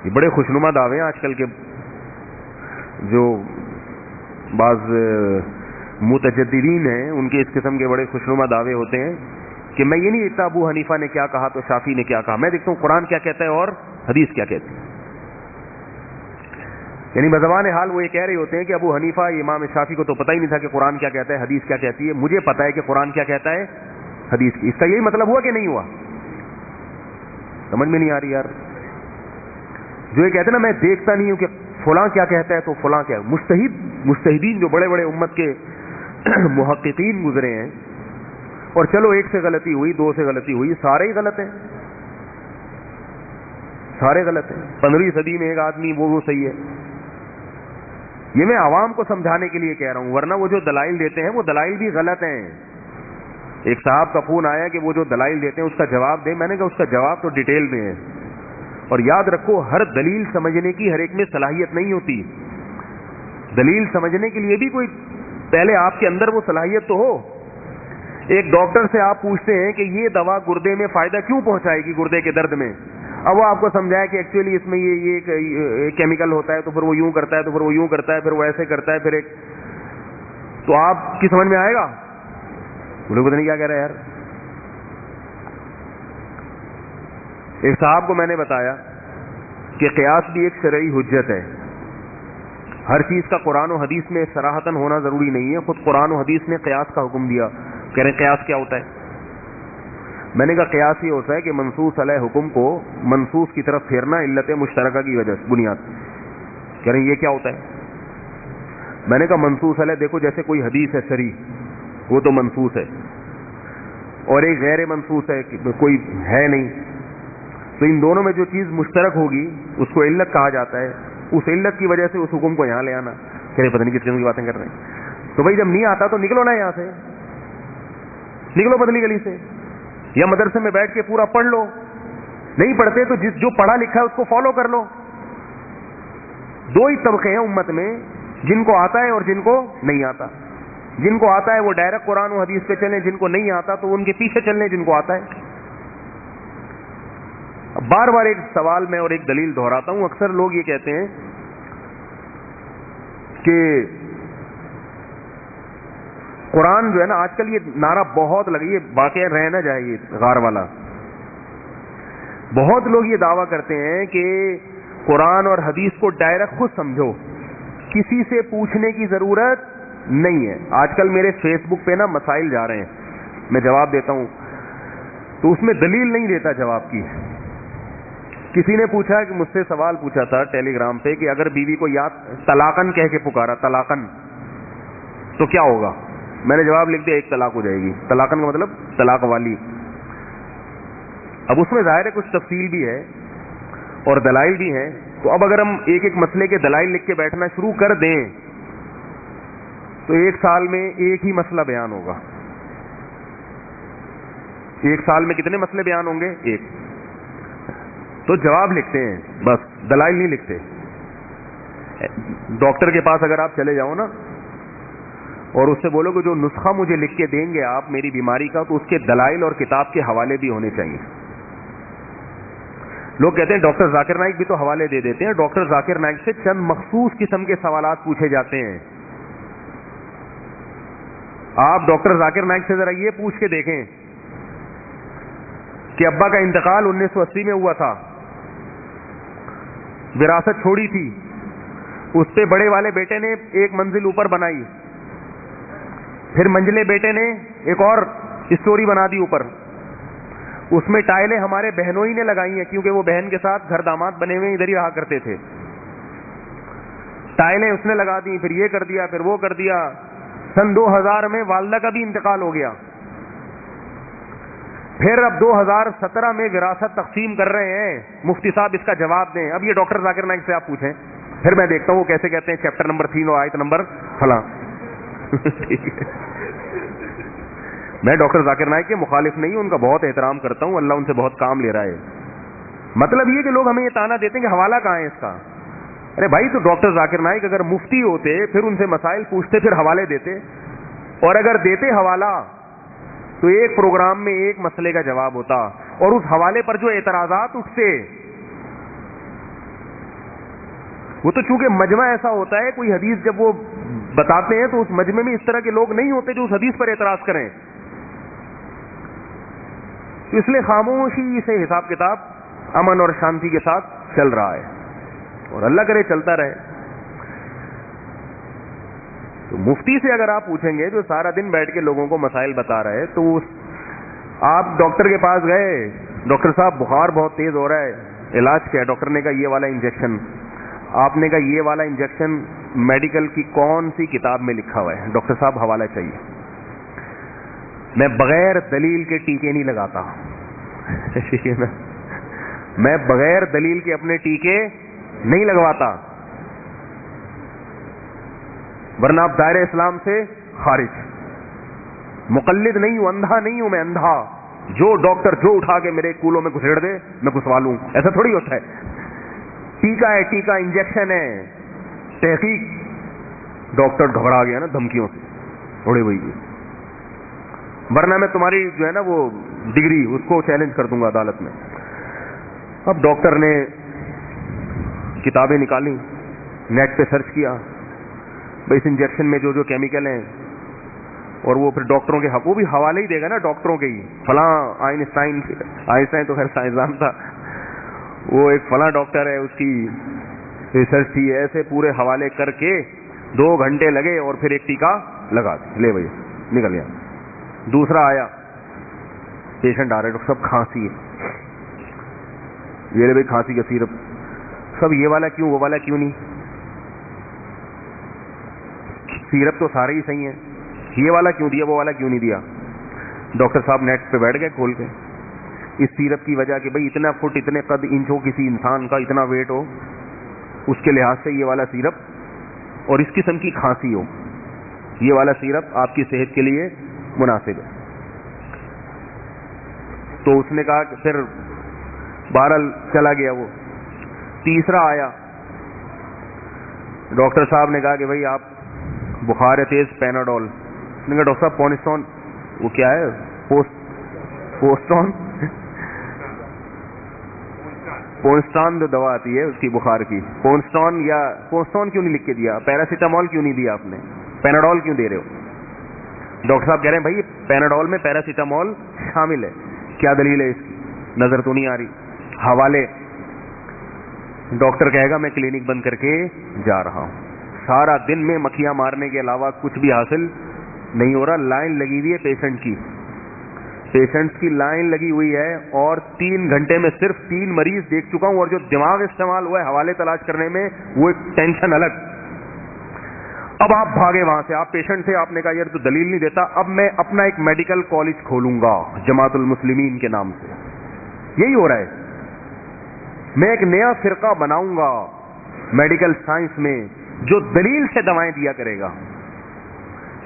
یہ بڑے خوشنما دعوے ہیں آج کل کے, جو بعض متجددین ہیں ان کے اس قسم کے بڑے خوشنما دعوے ہوتے ہیں کہ میں یہ نہیں دیکھتا ابو حنیفہ نے کیا کہا تو شافعی نے کیا کہا, میں دیکھتا ہوں قرآن کیا کہتا ہے اور حدیث کیا کہتی ہے. یعنی بزبان حال وہ یہ کہہ رہے ہوتے ہیں کہ ابو حنیفہ امام شافعی کو تو پتہ ہی نہیں تھا کہ قرآن کیا کہتا ہے حدیث کیا کہتی ہے, مجھے پتہ ہے کہ قرآن کیا کہتا ہے حدیث کی. اس کا یہی مطلب ہوا کہ نہیں ہوا؟ سمجھ میں نہیں آ رہی یار. جو یہ کہتے ہیں نا میں دیکھتا نہیں ہوں کہ فلاں کیا کہتا ہے تو فلاں کیا, مجتہدین جو بڑے بڑے امت کے محققین گزرے ہیں, اور چلو ایک سے غلطی ہوئی, دو سے غلطی ہوئی, سارے ہی غلط ہیں, سارے غلط ہیں. 15ویں صدی میں ایک آدمی وہ صحیح ہے. یہ میں عوام کو سمجھانے کے لیے کہہ رہا ہوں, ورنہ وہ جو دلائل دیتے ہیں وہ دلائل بھی غلط ہیں. ایک صاحب کا فون آیا کہ وہ جو دلائل دیتے ہیں اس کا جواب دے. میں نے کہا اس کا جواب تو ڈیٹیل میں ہے, اور یاد رکھو ہر دلیل سمجھنے کی ہر ایک میں صلاحیت نہیں ہوتی. دلیل سمجھنے کے لیے بھی کوئی پہلے آپ کے اندر وہ صلاحیت تو ہو. ایک ڈاکٹر سے آپ پوچھتے ہیں کہ یہ دوا گردے میں فائدہ کیوں پہنچائے گی, گردے کے درد میں, اب وہ آپ کو سمجھائے کہ ایکچولی اس میں یہ کیمیکل ہوتا ہے تو پھر وہ یوں کرتا ہے, تو پھر وہ یوں کرتا ہے, پھر وہ ایسے کرتا ہے, پھر ایک, تو آپ کی سمجھ میں آئے گا؟ مجھے پتہ نہیں کیا کہہ رہے یار. ایک صاحب کو میں نے بتایا کہ قیاس بھی ایک شرعی حجت ہے. ہر چیز کا قرآن و حدیث میں صراحتاً ہونا ضروری نہیں ہے. خود قرآن و حدیث نے قیاس کا حکم دیا. کہہ رہے قیاس کیا ہوتا ہے؟ میں نے کہا قیاس یہ ہوتا ہے کہ منصوص علیہ حکم کو منصوص کی طرف پھیرنا علت مشترکہ کی وجہ سے بنیاد. کہہ رہے یہ کیا ہوتا ہے؟ میں نے کہا منصوص علیہ دیکھو جیسے کوئی حدیث ہے صریح, وہ تو منصوص ہے, اور ایک غیر منصوص ہے کوئی ہے نہیں, تو ان دونوں میں جو چیز مشترک ہوگی اس کو علت کہا جاتا ہے. اس علت کی وجہ سے اس حکم کو یہاں لے آنا. کہہ رہے پتہ نہیں کس قسم کی باتیں کر رہے ہیں. تو بھائی جب نہیں آتا تو نکلو نا یہاں سے, نکلو بدلی گلی سے, یا مدرسے میں بیٹھ کے پورا پڑھ لو. نہیں پڑھتے تو جو پڑھا لکھا ہے اس کو فالو کر لو. دو ہی طبقے ہیں امت میں, جن کو آتا ہے اور جن کو نہیں آتا. جن کو آتا ہے وہ ڈائریکٹ قرآن و حدیث پہ چلیں, جن کو نہیں آتا تو ان کے پیچھے چلنے جن کو آتا ہے. بار بار ایک سوال میں اور ایک دلیل دہراتا ہوں. اکثر لوگ یہ کہتے ہیں کہ قرآن جو ہے نا, آج کل یہ نعرہ بہت لگی ہے, واقعہ رہ نہ جائے یہ غار والا. بہت لوگ یہ دعویٰ کرتے ہیں کہ قرآن اور حدیث کو ڈائریکٹ خود سمجھو, کسی سے پوچھنے کی ضرورت نہیں ہے. آج کل میرے فیس بک پہ نا مسائل جا رہے ہیں, میں جواب دیتا ہوں تو اس میں دلیل نہیں دیتا جواب کی. کسی نے پوچھا کہ مجھ سے سوال پوچھا تھا ٹیلی گرام پہ کہ اگر بیوی کو یاد طلاقن کہہ کے پکارا, طلاقن, تو کیا ہوگا؟ میں نے جواب لکھ دیا ایک طلاق ہو جائے گی. طلاقن کا مطلب طلاق والی. اب اس میں ظاہر ہے کچھ تفصیل بھی ہے اور دلائل بھی ہیں. تو اب اگر ہم ایک ایک مسئلے کے دلائل لکھ کے بیٹھنا شروع کر دیں تو ایک سال میں ایک ہی مسئلہ بیان ہوگا. ایک سال میں کتنے مسئلے بیان ہوں گے؟ ایک. تو جواب لکھتے ہیں بس، دلائل نہیں لکھتے. ڈاکٹر کے پاس اگر آپ چلے جاؤ نا اور اس سے بولو کہ جو نسخہ مجھے لکھ کے دیں گے آپ میری بیماری کا، تو اس کے دلائل اور کتاب کے حوالے بھی ہونے چاہیے. لوگ کہتے ہیں ڈاکٹر ذاکر نائک بھی تو حوالے دے دیتے ہیں. ڈاکٹر ذاکر نائک سے چند مخصوص قسم کے سوالات پوچھے جاتے ہیں. آپ ڈاکٹر ذاکر نائک سے ذرا یہ پوچھ کے دیکھیں کہ ابا کا انتقال 1980 میں ہوا تھا، وراثت چھوڑی تھی، اس پہ بڑے والے بیٹے نے ایک منزل اوپر بنائی، پھر منجلے بیٹے نے ایک اور اسٹوری بنا دی اوپر، اس میں ٹائلیں ہمارے بہنوں ہی نے لگائی ہیں کیونکہ وہ بہن کے ساتھ گھر داماد بنے ہوئے ادھر ہی رہا کرتے تھے. ٹائلیں اس نے لگا دی، پھر یہ کر دیا، پھر وہ کر دیا. سن 2000 میں والدہ کا بھی انتقال ہو گیا. پھر اب 2017 میں وراثت تقسیم کر رہے ہیں. مفتی صاحب اس کا جواب دیں. اب یہ ڈاکٹر ذاکر نائک سے آپ پوچھیں، پھر میں دیکھتا ہوں وہ کیسے کہتے ہیں چیپٹر نمبر 3 اور آیت نمبر فلاں. میں ڈاکٹر ذاکر نائک کے مخالف نہیں ہوں، ان کا بہت احترام کرتا ہوں، اللہ ان سے بہت کام لے رہا ہے. مطلب یہ کہ لوگ ہمیں یہ تانا دیتے ہیں کہ حوالہ کہاں ہے اس کا. ارے بھائی، تو ڈاکٹر ذاکر نائک اگر مفتی ہوتے پھر ان سے مسائل پوچھتے، پھر حوالے دیتے، اور اگر دیتے حوالہ تو ایک پروگرام میں ایک مسئلے کا جواب ہوتا، اور اس حوالے پر جو اعتراضات اٹھتے وہ تو چونکہ مجمع ایسا ہوتا ہے، کوئی حدیث جب وہ بتاتے ہیں تو اس مجمع میں اس طرح کے لوگ نہیں ہوتے جو اس حدیث پر اعتراض کریں. اس لیے خاموشی سے حساب کتاب امن اور شانتی کے ساتھ چل رہا ہے، اور اللہ کرے چلتا رہے. تو مفتی سے اگر آپ پوچھیں گے جو سارا دن بیٹھ کے لوگوں کو مسائل بتا رہے ہے، تو آپ ڈاکٹر کے پاس گئے، ڈاکٹر صاحب بخار بہت تیز ہو رہا ہے، علاج کیا ہے؟ ڈاکٹر نے کہا یہ والا انجیکشن. آپ نے کہا یہ والا انجیکشن میڈیکل کی کون سی کتاب میں لکھا ہوا ہے؟ ڈاکٹر صاحب حوالہ چاہیے. میں بغیر دلیل کے ٹیکے نہیں لگاتا. میں بغیر دلیل کے اپنے ٹیکے نہیں لگواتا، ورنہ آپ دائرہ اسلام سے خارج. مقلد نہیں ہوں، اندھا نہیں ہوں میں، اندھا جو ڈاکٹر جو اٹھا کے میرے کولوں میں گھسیڑ دے میں گھسوا لوں، ایسا تھوڑی ہوتا ہے. ٹیکا ہے، ٹیکا انجیکشن ہے، تحقیق. ڈاکٹر گھبرا گیا نا دھمکیوں سے، اڑے ہوئی گئی، ورنہ میں تمہاری جو ہے نا وہ ڈگری اس کو چیلنج کر دوں گا عدالت میں. اب ڈاکٹر نے کتابیں نکالی، نیٹ پہ سرچ کیا بھائی اس انجیکشن میں جو جو کیمیکل ہیں، اور وہ پھر ڈاکٹروں کے وہ بھی حوالے ہی دے گا نا ڈاکٹروں کے ہی. فلاں آئنسٹائن تو خیر سائنسدان تھا، وہ ایک فلاں ڈاکٹر ہے، اس کی ریسرچ تھی، ایسے پورے حوالے کر کے 2 گھنٹے لگے اور پھر ایک ٹیکا لگا دیا. لے بھائی نکل گیا. دوسرا آیا، پیشنٹ آ رہا ہے، ڈاکٹر صاحب کھانسی ہے، یہ لے بھائی کھانسی کا سیرپ. سب یہ والا کیوں، وہ والا کیوں نہیں؟ سیرپ تو سارے ہی صحیح ہیں، یہ والا کیوں دیا، وہ والا کیوں نہیں دیا؟ ڈاکٹر صاحب نیٹ پہ بیٹھ گئے کھول کے، اس سیرپ کی وجہ کہ بھائی اتنا فٹ اتنے قد انچ ہو کسی انسان کا، اتنا ویٹ ہو، اس کے لحاظ سے یہ والا سیرپ، اور اس قسم کی کھانسی ہو، یہ والا سیرپ آپ کی صحت کے لیے مناسب ہے. تو اس نے کہا کہ پھر بہرحال چلا گیا وہ. تیسرا آیا، ڈاکٹر صاحب نے کہا کہ بھائی آپ بخار ہے تیز، پیناڈول. نے کہا ڈاکٹر صاحب پونسٹون، وہ کیا ہے؟ پونسٹان جو دوا آتی ہے اس کی بخار کی، پونسٹون کیوں نہیں لکھ کے دیا؟ پیراسیٹامول کیوں نہیں دیا آپ نے؟ پیناڈول کیوں دے رہے ہو؟ ڈاکٹر صاحب کہہ رہے ہیں بھائی پیناڈول میں پیراسیٹامول شامل ہے، کیا دلیل ہے اس کی؟ نظر تو نہیں آ رہی. حوالے. ڈاکٹر کہے گا میں کلینک بند کر کے جا رہا ہوں، سارا دن میں مکھیاں مارنے کے علاوہ کچھ بھی حاصل نہیں ہو رہا. لائن لگی ہوئی ہے پیشنٹس کی لائن لگی ہوئی ہے، اور 3 گھنٹے میں صرف 3 مریض دیکھ چکا ہوں، اور جو دماغ استعمال ہوا ہے حوالے تلاش کرنے میں وہ ایک ٹینشن الگ. اب آپ بھاگے وہاں سے، آپ پیشنٹ سے، آپ نے کہا یار تو دلیل نہیں دیتا، اب میں اپنا ایک میڈیکل کالج کھولوں گا جماعت المسلمین کے نام سے. یہی ہو رہا ہے، میں ایک نیا فرقہ بناؤں گا میڈیکل سائنس میں جو دلیل سے دوائیں دیا کرے گا.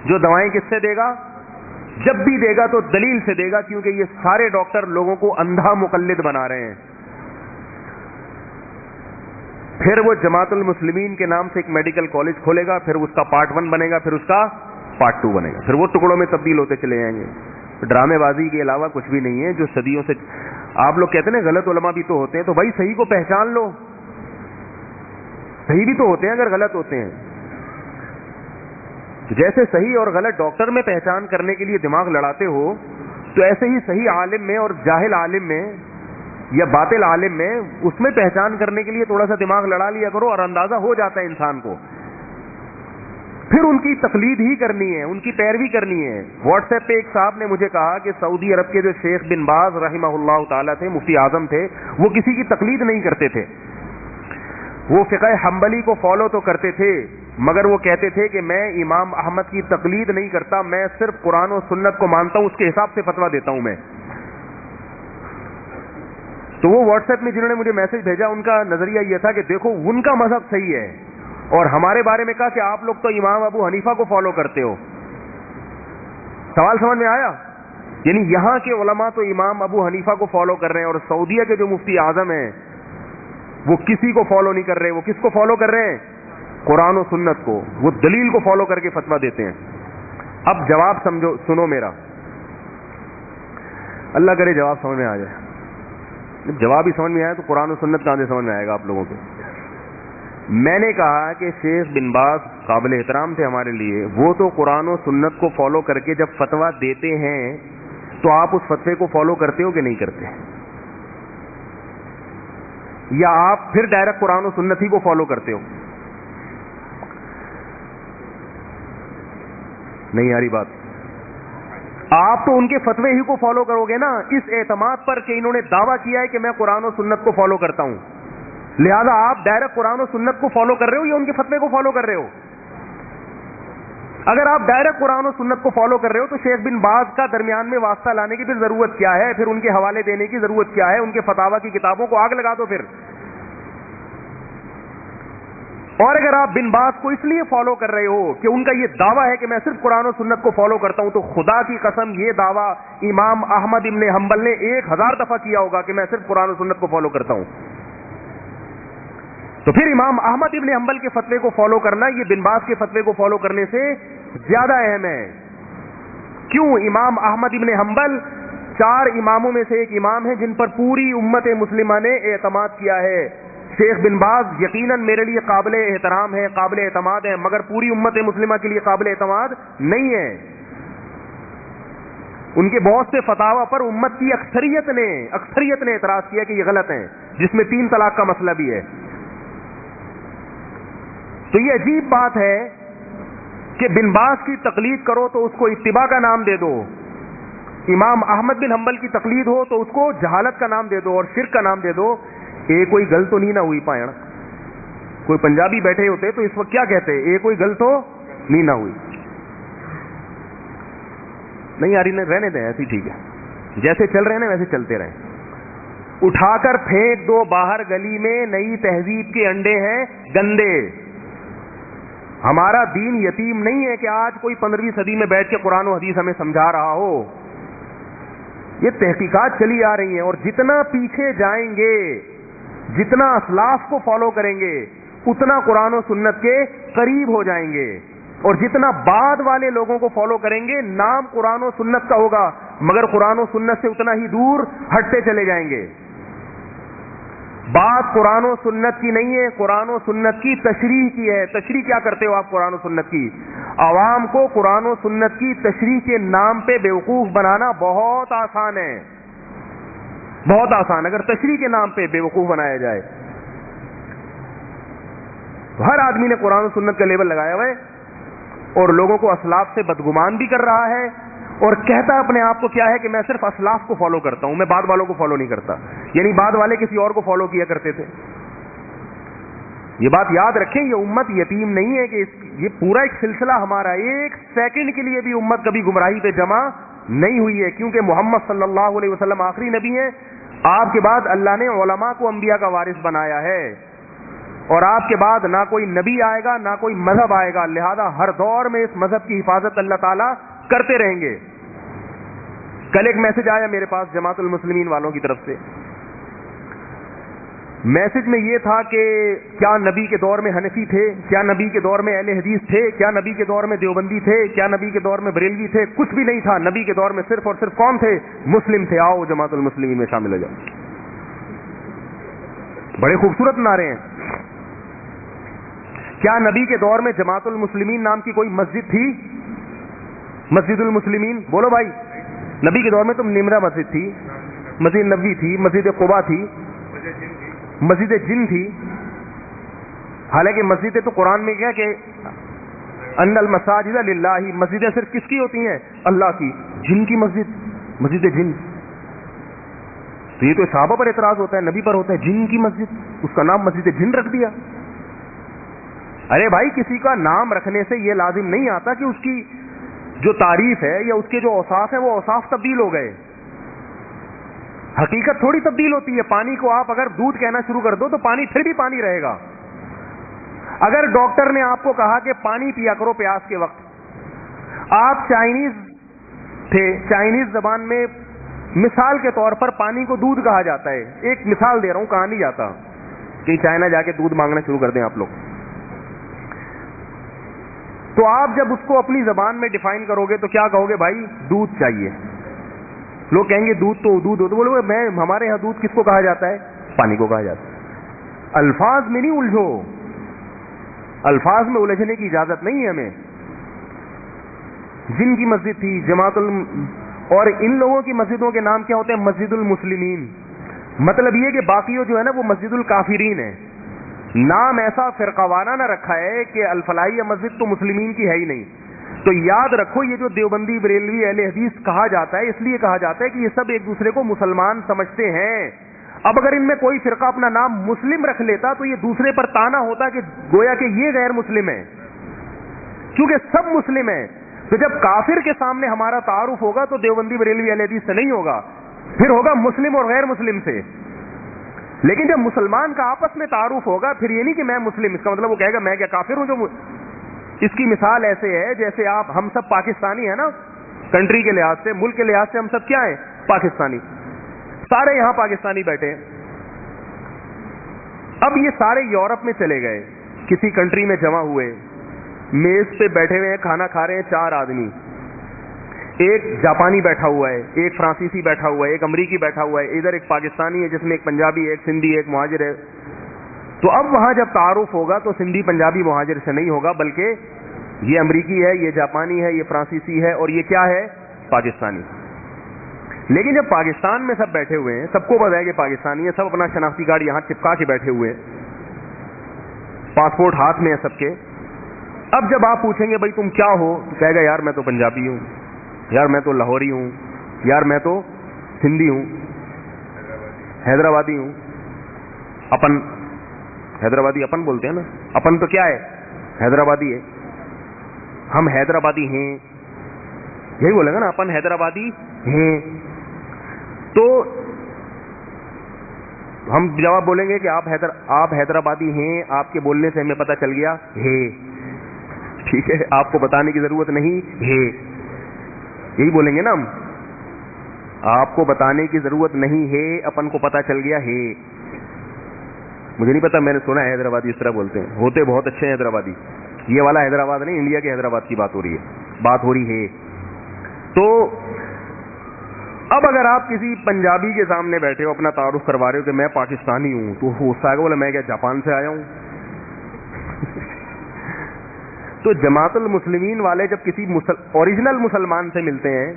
جو دوائیں کس سے دے گا؟ جب بھی دے گا تو دلیل سے دے گا، کیونکہ یہ سارے ڈاکٹر لوگوں کو اندھا مقلد بنا رہے ہیں. پھر وہ جماعت المسلمین کے نام سے ایک میڈیکل کالج کھولے گا، پھر اس کا پارٹ 1 بنے گا، پھر اس کا پارٹ 2 بنے گا، پھر وہ ٹکڑوں میں تبدیل ہوتے چلے جائیں گے. ڈرامے بازی کے علاوہ کچھ بھی نہیں ہے جو صدیوں سے. آپ لوگ کہتے ہیں نا غلط علماء بھی تو ہوتے ہیں، تو بھائی صحیح کو پہچان لو. صحیح بھی تو ہوتے ہیں اگر غلط ہوتے ہیں. جیسے صحیح اور غلط ڈاکٹر میں پہچان کرنے کے لیے دماغ لڑاتے ہو، تو ایسے ہی صحیح عالم میں اور جاہل عالم میں یا باطل عالم میں اس میں پہچان کرنے کے لیے تھوڑا سا دماغ لڑا لیا کرو، اور اندازہ ہو جاتا ہے انسان کو. پھر ان کی تقلید ہی کرنی ہے، ان کی پیروی کرنی ہے. واٹس ایپ پہ ایک صاحب نے مجھے کہا کہ سعودی عرب کے جو شیخ بن باز رحمہ اللہ تعالیٰ تھے، مفتی اعظم تھے، وہ کسی کی تقلید نہیں کرتے تھے. وہ فقہ حنبلی کو فالو تو کرتے تھے، مگر وہ کہتے تھے کہ میں امام احمد کی تقلید نہیں کرتا، میں صرف قرآن و سنت کو مانتا ہوں، اس کے حساب سے فتویٰ دیتا ہوں میں. تو وہ واٹس ایپ میں جنہوں نے مجھے میسج بھیجا، ان کا نظریہ یہ تھا کہ دیکھو ان کا مذہب صحیح ہے، اور ہمارے بارے میں کہا کہ آپ لوگ تو امام ابو حنیفہ کو فالو کرتے ہو. سوال سمجھ میں آیا؟ یعنی یہاں کے علماء تو امام ابو حنیفہ کو فالو کر رہے ہیں، اور سعودیہ کے جو مفتی اعظم ہیں وہ کسی کو فالو نہیں کر رہے. وہ کس کو فالو کر رہے ہیں؟ قرآن و سنت کو. وہ دلیل کو فالو کر کے فتویٰ دیتے ہیں. اب جواب سمجھو، سنو میرا، اللہ کرے جواب سمجھ میں آ جائے. جواب ہی سمجھ میں آیا تو قرآن و سنت کہاں سے سمجھ میں آئے گا آپ لوگوں کو؟ میں نے کہا کہ شیخ بن باز قابل احترام تھے ہمارے لیے، وہ تو قرآن و سنت کو فالو کر کے جب فتویٰ دیتے ہیں تو آپ اس فتوے کو فالو کرتے ہو کہ نہیں کرتے؟ یا آپ پھر ڈائریکٹ قرآن و سنت ہی کو فالو کرتے ہو؟ نہیں آ رہی بات. آپ تو ان کے فتوے ہی کو فالو کرو گے نا، اس اعتماد پر کہ انہوں نے دعویٰ کیا ہے کہ میں قرآن و سنت کو فالو کرتا ہوں. لہذا آپ ڈائریکٹ قرآن و سنت کو فالو کر رہے ہو یا ان کے فتوے کو فالو کر رہے ہو؟ اگر آپ ڈائریکٹ قرآن و سنت کو فالو کر رہے ہو تو شیخ بن باز کا درمیان میں واسطہ لانے کی پھر ضرورت کیا ہے؟ پھر ان کے حوالے دینے کی ضرورت کیا ہے؟ ان کے فتاویٰ کی کتابوں کو آگ لگا دو پھر. اور اگر آپ بن باز کو اس لیے فالو کر رہے ہو کہ ان کا یہ دعویٰ ہے کہ میں صرف قرآن و سنت کو فالو کرتا ہوں، تو خدا کی قسم یہ دعویٰ امام احمد ابن حنبل نے 1000 دفعہ کیا ہوگا کہ میں صرف قرآن و سنت کو فالو کرتا ہوں. تو پھر امام احمد ابن حنبل کے فتوے کو فالو کرنا یہ بن باز کے فتوے کو فالو کرنے سے زیادہ اہم ہے. کیوں؟ امام احمد ابن حنبل 4 اماموں میں سے ایک امام ہیں جن پر پوری امت مسلمہ نے اعتماد کیا ہے. شیخ بن باز یقیناً میرے لیے قابل احترام ہے، قابل اعتماد ہے، مگر پوری امت مسلمہ کے لیے قابل اعتماد نہیں ہے. ان کے بہت سے فتاویٰ پر امت کی اکثریت نے اعتراض کیا کہ یہ غلط ہیں، جس میں 3 طلاق کا مسئلہ بھی ہے. تو یہ عجیب بات ہے کہ بن باز کی تقلید کرو تو اس کو اتباع کا نام دے دو، امام احمد بن حنبل کی تقلید ہو تو اس کو جہالت کا نام دے دو اور شرک کا نام دے دو. کوئی گل تو نہیں نہ ہوئی پائیں؟ کوئی پنجابی بیٹھے ہوتے تو اس وقت کیا کہتے؟ کوئی گل تو نہیں نہ ہوئی. نہیں آ رہی، رہنے دیں ایسی، ٹھیک ہے، جیسے چل رہے ہیں نا ویسے چلتے رہیں. اٹھا کر پھینک دو باہر گلی میں، نئی تہذیب کے انڈے ہیں گندے. ہمارا دین یتیم نہیں ہے کہ آج کوئی 15ویں صدی میں بیٹھ کے قرآن و حدیث ہمیں سمجھا رہا ہو. یہ تحقیقات چلی آ رہی ہیں، اور جتنا پیچھے جائیں گے، جتنا اسلاف کو فالو کریں گے، اتنا قرآن و سنت کے قریب ہو جائیں گے. اور جتنا بعد والے لوگوں کو فالو کریں گے، نام قرآن و سنت کا ہوگا مگر قرآن و سنت سے اتنا ہی دور ہٹتے چلے جائیں گے. بات قرآن و سنت کی نہیں ہے، قرآن و سنت کی تشریح کی ہے. تشریح کیا کرتے ہو آپ قرآن و سنت کی؟ عوام کو قرآن و سنت کی تشریح کے نام پہ بیوقوف بنانا بہت آسان ہے، بہت آسان. اگر تشریح کے نام پہ بیوقوف بنایا جائے تو ہر آدمی نے قرآن و سنت کا لیبل لگایا ہوا ہے اور لوگوں کو اسلاف سے بدگمان بھی کر رہا ہے، اور کہتا اپنے آپ کو کیا ہے کہ میں صرف اسلاف کو فالو کرتا ہوں، میں بعد والوں کو فالو نہیں کرتا. یعنی بعد والے کسی اور کو فالو کیا کرتے تھے. یہ بات یاد رکھیں، یہ امت یتیم نہیں ہے کہ یہ پورا ایک سلسلہ ہمارا، 1 سیکنڈ کے لیے بھی امت کبھی گمراہی پہ جمع نہیں ہوئی ہے، کیونکہ محمد صلی اللہ علیہ وسلم آخری نبی ہیں. آپ کے بعد اللہ نے علماء کو انبیاء کا وارث بنایا ہے، اور آپ کے بعد نہ کوئی نبی آئے گا نہ کوئی مذہب آئے گا. لہذا ہر دور میں اس مذہب کی حفاظت اللہ تعالیٰ کرتے رہیں گے. کل ایک میسج آیا میرے پاس جماعت المسلمین والوں کی طرف سے. میسج میں یہ تھا کہ کیا نبی کے دور میں حنفی تھے, کیا نبی کے دور میں اہل حدیث تھے, کیا نبی کے دور میں دیوبندی تھے, کیا نبی کے دور میں بریلوی تھے؟ کچھ بھی نہیں تھا. نبی کے دور میں صرف اور صرف کون تھے؟ مسلم تھے. آؤ جماعت المسلمین میں شامل ہو جاؤ. بڑے خوبصورت نعرے ہیں. کیا نبی کے دور میں جماعت المسلمین نام کی کوئی مسجد تھی؟ مسجد المسلمین بولو بھائی. نبی کے دور میں تو نمرہ مسجد تھی, مسجد نبوی تھی, مسجد قباء تھی, مسجد جن تھی. حالانکہ مسجدیں تو قرآن میں کیا کہ ان المساجد للہ, مسجدیں صرف کس کی ہوتی ہیں؟ اللہ کی. جن کی مسجد, مسجد جن. تو یہ تو صحابہ پر اعتراض ہوتا ہے, نبی پر ہوتا ہے. جن کی مسجد, اس کا نام مسجد جن رکھ دیا. ارے بھائی کسی کا نام رکھنے سے یہ لازم نہیں آتا کہ اس کی جو تعریف ہے یا اس کے جو اوصاف ہیں وہ اوصاف تبدیل ہو گئے. حقیقت تھوڑی تبدیل ہوتی ہے. پانی کو آپ اگر دودھ کہنا شروع کر دو تو پانی پھر بھی پانی رہے گا. اگر ڈاکٹر نے آپ کو کہا کہ پانی پیا کرو پیاس کے وقت, آپ چائنیز تھے, چائنیز زبان میں مثال کے طور پر پانی کو دودھ کہا جاتا ہے. ایک مثال دے رہا ہوں, کہا نہیں جاتا کہ چائنا جا کے دودھ مانگنا شروع کر دیں آپ لوگ. تو آپ جب اس کو اپنی زبان میں ڈیفائن کرو گے تو کیا کہو گے؟ بھائی دودھ چاہیے. لوگ کہیں گے دودھ تو دودھ ہوتا. بولو میں, ہمارے یہاں دودھ کس کو کہا جاتا ہے؟ پانی کو کہا جاتا ہے. الفاظ میں نہیں الجھو, الفاظ میں الجھنے کی اجازت نہیں ہے ہمیں. جن کی مسجد تھی جماعت اور ان لوگوں کی مسجدوں کے نام کیا ہوتے ہیں؟ مسجد المسلمین. مطلب یہ کہ باقیوں جو ہے نا وہ مسجد الکافرین ہے. نام ایسا فرقہ وارانہ نہ رکھا ہے کہ الفلاحیہ مسجد تو مسلمین کی ہے ہی نہیں. تو یاد رکھو یہ جو دیوبندی بریلوی اہل حدیث کہا جاتا ہے اس لیے کہا جاتا ہے کہ یہ سب ایک دوسرے کو مسلمان سمجھتے ہیں. اب اگر ان میں کوئی فرقہ اپنا نام مسلم رکھ لیتا تو یہ دوسرے پر تانا ہوتا کہ گویا کہ یہ غیر مسلم ہے, کیونکہ سب مسلم ہیں. تو جب کافر کے سامنے ہمارا تعارف ہوگا تو دیوبندی بریلوی اہل حدیث سے نہیں ہوگا, پھر ہوگا مسلم اور غیر مسلم سے. لیکن جب مسلمان کا آپس میں تعارف ہوگا پھر یہ نہیں کہ میں مسلم, اس کا مطلب وہ کہے گا میں کیا کافر ہوں جو. اس کی مثال ایسے ہے جیسے آپ, ہم سب پاکستانی ہیں نا, کنٹری کے لحاظ سے, ملک کے لحاظ سے ہم سب کیا ہیں؟ پاکستانی. سارے یہاں پاکستانی بیٹھے. اب یہ سارے یورپ میں چلے گئے, کسی کنٹری میں جمع ہوئے, میز پہ بیٹھے ہوئے ہیں, کھانا کھا رہے ہیں 4 آدمی. ایک جاپانی بیٹھا ہوا ہے, ایک فرانسیسی بیٹھا ہوا ہے, ایک امریکی بیٹھا ہوا ہے, ادھر ایک پاکستانی ہے جس میں ایک پنجابی, ایک سندھی, ایک مہاجر ہے. تو اب وہاں جب تعارف ہوگا تو سندھی پنجابی مہاجر سے نہیں ہوگا, بلکہ یہ امریکی ہے, یہ جاپانی ہے, یہ فرانسیسی ہے, اور یہ کیا ہے؟ پاکستانی. لیکن جب پاکستان میں سب بیٹھے ہوئے ہیں, سب کو پتا ہے کہ پاکستانی ہے, سب اپنا شناختی کارڈ یہاں چپکا کے بیٹھے ہوئے, پاسپورٹ ہاتھ میں ہے سب کے. اب جب آپ پوچھیں گے بھائی تم کیا ہو, تو کہے گا یار میں تو پنجابی ہوں, یار میں تو لاہوری ہوں, یار میں تو سندھی ہوں, حیدرآبادی ہوں. اپن حیدرآبادی اپن بولتے ہیں نا, اپن تو کیا ہے؟ حیدرآبادی ہے. ہم حیدرآبادی ہیں, یہی بولے گا نا, اپن حیدرآبادی ہیں. تو ہم جواب بولیں گے کہ آپ حیدرآبادی ہیں, آپ کے بولنے سے ہمیں پتہ چل گیا ہے. ٹھیک ہے, آپ کو بتانے کی ضرورت نہیں ہے, یہی بولیں گے نا ہم. آپ کو بتانے کی ضرورت نہیں ہے, اپن کو پتہ چل گیا ہے. مجھے نہیں پتا, میں نے سنا ہے حیدرآبادی اس طرح بولتے ہیں, ہوتے بہت اچھے ہیں حیدرآبادی. یہ والا حیدرآباد نہیں, انڈیا کے حیدرآباد کی بات ہو رہی ہے. تو اب اگر آپ کسی پنجابی کے سامنے بیٹھے ہو, اپنا تعارف کروا رہے ہو کہ میں پاکستانی ہوں, تو غصہ آئے گا, بولا میں کیا جاپان سے آیا ہوں. تو جماعت المسلمین والے جب کسی اوریجنل مسلمان سے ملتے ہیں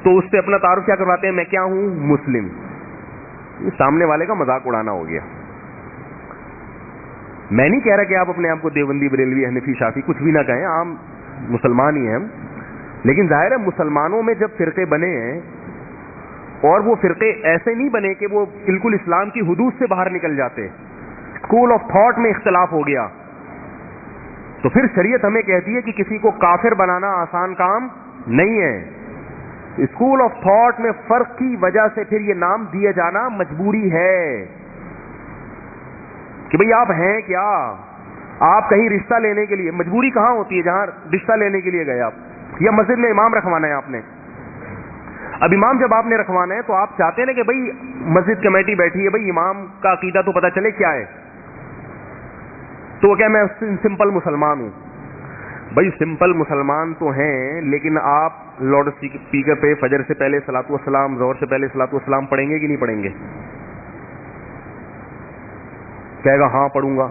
تو اس سے اپنا تعارف کیا کرواتے ہیں؟ میں کیا ہوں؟ مسلم. سامنے والے کا مذاق اڑانا ہو گیا. میں نہیں کہہ رہا کہ آپ اپنے آپ کو دیوبندی بریلوی حنفی شافی کچھ بھی نہ کہیں, عام مسلمان ہی ہیں ہم. لیکن ظاہر ہے مسلمانوں میں جب فرقے بنے ہیں, اور وہ فرقے ایسے نہیں بنے کہ وہ بالکل اسلام کی حدود سے باہر نکل جاتے, اسکول آف تھاٹ میں اختلاف ہو گیا, تو پھر شریعت ہمیں کہتی ہے کہ کسی کو کافر بنانا آسان کام نہیں ہے. اسکول آف تھاٹ میں فرق کی وجہ سے پھر یہ نام دیا جانا مجبوری ہے کہ بھئی آپ ہیں کیا, آپ کہیں رشتہ لینے کے لیے, مجبوری کہاں ہوتی ہے؟ جہاں رشتہ لینے کے لیے گئے آپ, یا مسجد میں امام رکھوانا ہے آپ نے, اب امام جب آپ نے رکھوانا ہے تو آپ چاہتے ہیں نا کہ بھائی مسجد کمیٹی بیٹھی ہے، بھائی امام کا عقیدہ تو پتہ چلے کیا ہے. تو وہ کیا میں سمپل مسلمان ہوں. بھائی سمپل مسلمان تو ہیں، لیکن آپ لاؤڈ اسپیکر پہ فجر سے پہلے صلاۃ والسلام، ظہر سے پہلے صلاۃ والسلام پڑھیں گے کہ نہیں پڑھیں گے؟ کہے گا ہاں پڑھوں گا.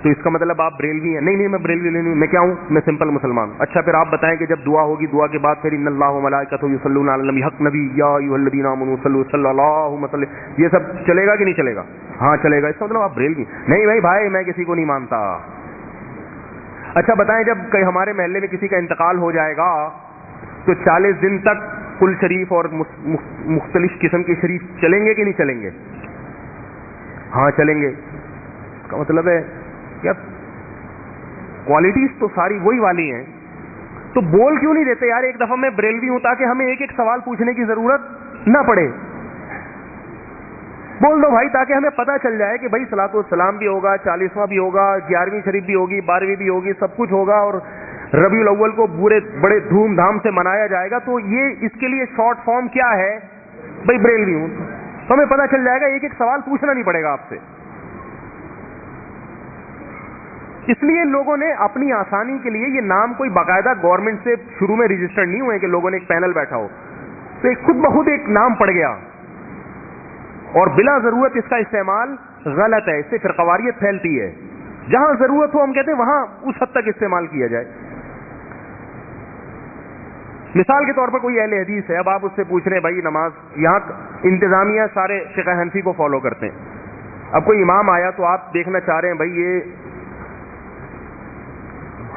تو اس کا مطلب آپ بریلوی ہیں؟ نہیں میں بریلوی نہیں ہوں. میں کیا ہوں؟ میں سمپل مسلمان. اچھا پھر آپ بتائیں کہ جب دعا ہوگی، دعا کے بعد پھر ان اللہ وملائکتہ یصلون علی النبی، حق نبی یا ایھا الذین آمنوا صلوا صلی اللہ وسلم، یہ سب چلے گا کہ نہیں چلے گا؟ ہاں چلے گا. اس کا مطلب آپ بریلوی نہیں. بھائی میں کسی کو نہیں مانتا. اچھا بتائیں جب کہیں ہمارے محلے میں کسی کا انتقال ہو جائے گا تو 40 دن تک کل شریف اور مختلف قسم کے شریف چلیں گے کہ نہیں چلیں گے؟ ہاں چلیں گے. اس کا مطلب ہے یار کوالٹیز تو ساری وہی والی ہیں. تو بول کیوں نہیں دیتے یار ایک دفعہ میں بریلوی ہوں، تاکہ ہمیں ایک ایک سوال پوچھنے کی ضرورت نہ پڑے. بول دو بھائی، تاکہ ہمیں پتہ چل جائے کہ بھائی صلاۃ والسلام بھی ہوگا، 40واں بھی ہوگا، 11ویں شریف بھی ہوگی، 12ویں بھی ہوگی، سب کچھ ہوگا، اور ربیع الاول کو بڑے دھوم دھام سے منایا جائے گا. تو یہ اس کے لیے شارٹ فارم کیا ہے؟ بھائی بریلوی ہوں. تو ہمیں پتہ چل جائے گا، ایک ایک سوال پوچھنا نہیں پڑے گا آپ سے. اس لیے لوگوں نے اپنی آسانی کے لیے یہ نام کوئی باقاعدہ گورنمنٹ سے شروع میں رجسٹرڈ نہیں ہوئے کہ لوگوں نے ایک پینل بیٹھا ہو، تو ایک خود بخود ایک نام پڑ گیا، اور بلا ضرورت اس کا استعمال غلط ہے. اس سے فرقواریت پھیلتی ہے. جہاں ضرورت ہو ہم کہتے ہیں وہاں اس حد تک استعمال کیا جائے. مثال کے طور پر کوئی اہل حدیث ہے، اب آپ اس سے پوچھ رہے ہیں بھائی نماز، یہاں انتظامیہ سارے فقہ حنفی کو فالو کرتے ہیں. اب کوئی امام آیا تو آپ دیکھنا چاہ رہے ہیں بھائی یہ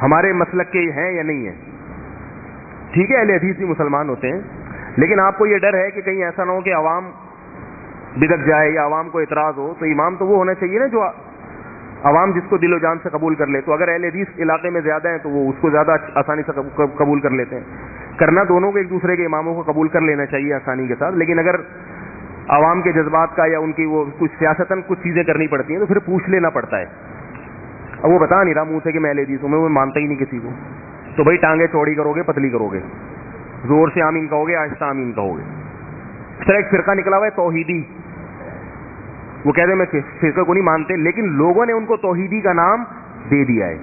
ہمارے مسلک کے ہیں یا نہیں ہے. ٹھیک ہے اہل حدیث بھی مسلمان ہوتے ہیں، لیکن آپ کو یہ ڈر ہے کہ کہیں ایسا نہ ہو کہ عوام بدک جائے یا عوام کو اعتراض ہو. تو امام تو وہ ہونا چاہیے نا جو عوام جس کو دل و جان سے قبول کر لے. تو اگر اہل حدیث علاقے میں زیادہ ہیں تو وہ اس کو زیادہ آسانی سے قبول کر لیتے ہیں. کرنا دونوں کو ایک دوسرے کے اماموں کو قبول کر لینا چاہیے آسانی کے ساتھ. لیکن اگر عوام کے جذبات کا یا ان کی وہ کچھ سیاستاً کچھ چیزیں کرنی پڑتی ہیں تو پھر پوچھ لینا پڑتا ہے. اب وہ بتا نہیں رہا منہ سے کہ میں اہل حدیث ہوں، میں وہ مانتا ہی نہیں کسی کو. تو بھائی ٹانگیں چوڑی کرو گے پتلی کرو گے، زور سے آمین کہو گے آہستہ آمین کہو گے. اس طرح ایک فرقہ نکلا ہوا ہے توحیدی، وہ کہتے ہیں میں فرقے کو نہیں مانتے، لیکن لوگوں نے ان کو توحیدی کا نام دے دیا ہے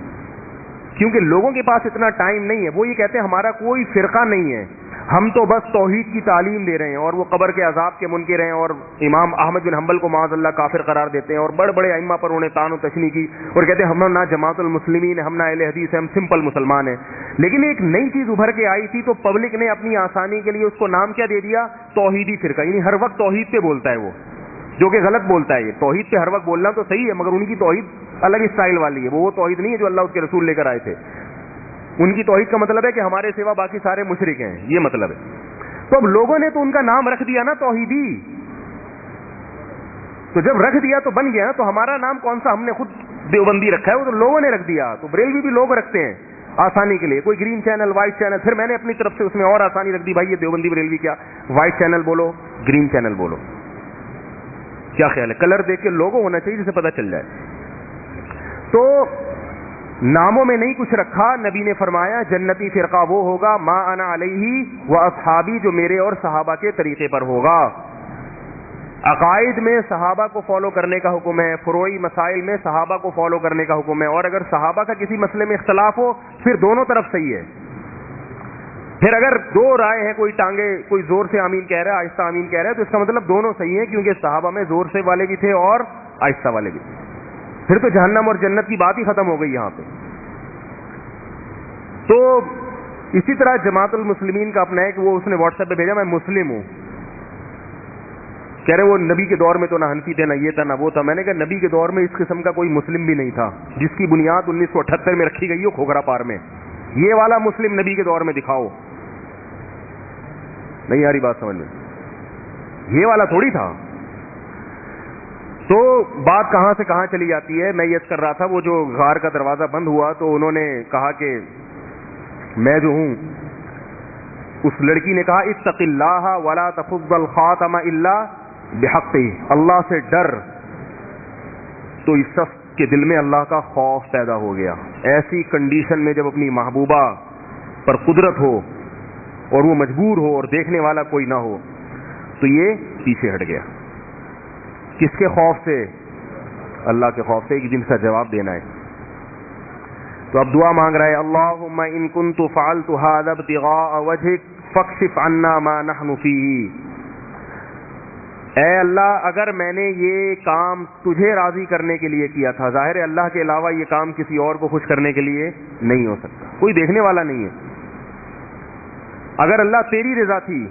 کیونکہ لوگوں کے پاس اتنا ٹائم نہیں ہے. وہ یہ کہتے ہیں ہمارا کوئی فرقہ نہیں ہے، ہم تو بس توحید کی تعلیم دے رہے ہیں، اور وہ قبر کے عذاب کے منکر ہیں، اور امام احمد بن حنبل کو معاذ اللہ کافر قرار دیتے ہیں، اور بڑے بڑے ائمہ پر انہوں نے طعن و تشنیع کی، اور کہتے ہیں ہم نہ جماعت المسلمین ہیں، ہم نہ اہل حدیث ہیں، ہم سمپل مسلمان ہیں. لیکن ایک نئی چیز ابھر کے آئی تھی تو پبلک نے اپنی آسانی کے لیے اس کو نام کیا دے دیا؟ توحیدی فرقہ. یعنی ہر وقت توحید پہ بولتا ہے وہ، جو کہ غلط بولتا ہے. یہ توحید پہ ہر وقت بولنا تو صحیح ہے، مگر ان کی توحید الگ اسٹائل والی ہے. وہ توحید نہیں ہے جو اللہ اس کے رسول لے کر آئے تھے. ان کی توحید کا مطلب ہے کہ ہمارے سوا باقی سارے مشرک ہیں، یہ مطلب ہے. تو اب لوگوں نے تو ان کا نام رکھ دیا نا توحیدی. تو جب رکھ دیا تو بن گیا نا. تو ہمارا نام کون سا؟ ہم نے خود دیوبندی رکھا ہے، وہ تو لوگوں نے رکھ دیا. تو بریلوی بھی لوگ رکھتے ہیں آسانی کے لیے، کوئی گرین چینل، وائٹ چینل. پھر میں نے اپنی طرف سے اس میں اور آسانی رکھ دی، بھائی یہ دیوبندی بریلوی کیا، وائٹ چینل بولو، گرین چینل بولو. کیا خیال ہے؟ کلر دیکھ کے لوگو ہونا چاہیے جسے پتہ چل جائے. تو ناموں میں نہیں کچھ رکھا. نبی نے فرمایا جنتی فرقہ وہ ہوگا ما انا علیہ و اصحابی، جو میرے اور صحابہ کے طریقے پر ہوگا. عقائد میں صحابہ کو فالو کرنے کا حکم ہے، فروعی مسائل میں صحابہ کو فالو کرنے کا حکم ہے، اور اگر صحابہ کا کسی مسئلے میں اختلاف ہو پھر دونوں طرف صحیح ہے. پھر اگر دو رائے ہیں، کوئی ٹانگے، کوئی زور سے آمین کہہ رہا ہے، آہستہ آمین کہہ رہا ہے، تو اس کا مطلب دونوں صحیح ہیں، کیونکہ صحابہ میں زور سے والے بھی تھے اور آہستہ والے بھی. پھر تو جہنم اور جنت کی بات ہی ختم ہو گئی یہاں پہ. تو اسی طرح جماعت المسلمین کا اپنا ہے کہ وہ اس نے واٹس ایپ پہ بھیجا میں مسلم ہوں. کہہ رہے وہ نبی کے دور میں تو نہ حنفی تھے، نہ یہ تھا نہ وہ تھا. میں نے کہا نبی کے دور میں اس قسم کا کوئی مسلم بھی نہیں تھا جس کی بنیاد 1978 میں رکھی گئی ہو کھوکھرا پار میں. یہ والا مسلم نبی کے دور میں دکھاؤ. نہیں آ رہی بات سمجھ میں؟ یہ والا تھوڑی تھا. تو بات کہاں سے کہاں چلی جاتی ہے. میں یہ کر رہا تھا وہ جو غار کا دروازہ بند ہوا تو انہوں نے کہا کہ میں جو ہوں، اس لڑکی نے کہا اتق اللہ ولا تفض الخاتم الا بحقہ، اللہ سے ڈر. تو اس شخص کے دل میں اللہ کا خوف پیدا ہو گیا. ایسی کنڈیشن میں جب اپنی محبوبہ پر قدرت ہو اور وہ مجبور ہو اور دیکھنے والا کوئی نہ ہو تو یہ پیچھے ہٹ گیا. کس کے خوف سے؟ اللہ کے خوف سے کہ جن کا جواب دینا ہے. تو اب دعا مانگ رہا ہے اللہم ان کنت فعلت ھذا ابتغاء وجہک فاکشف عنا ما نحن فیہ. اے اللہ اگر میں نے یہ کام تجھے راضی کرنے کے لیے کیا تھا، ظاہر ہے اللہ کے علاوہ یہ کام کسی اور کو خوش کرنے کے لیے نہیں ہو سکتا، کوئی دیکھنے والا نہیں ہے. اگر اللہ تیری رضا تھی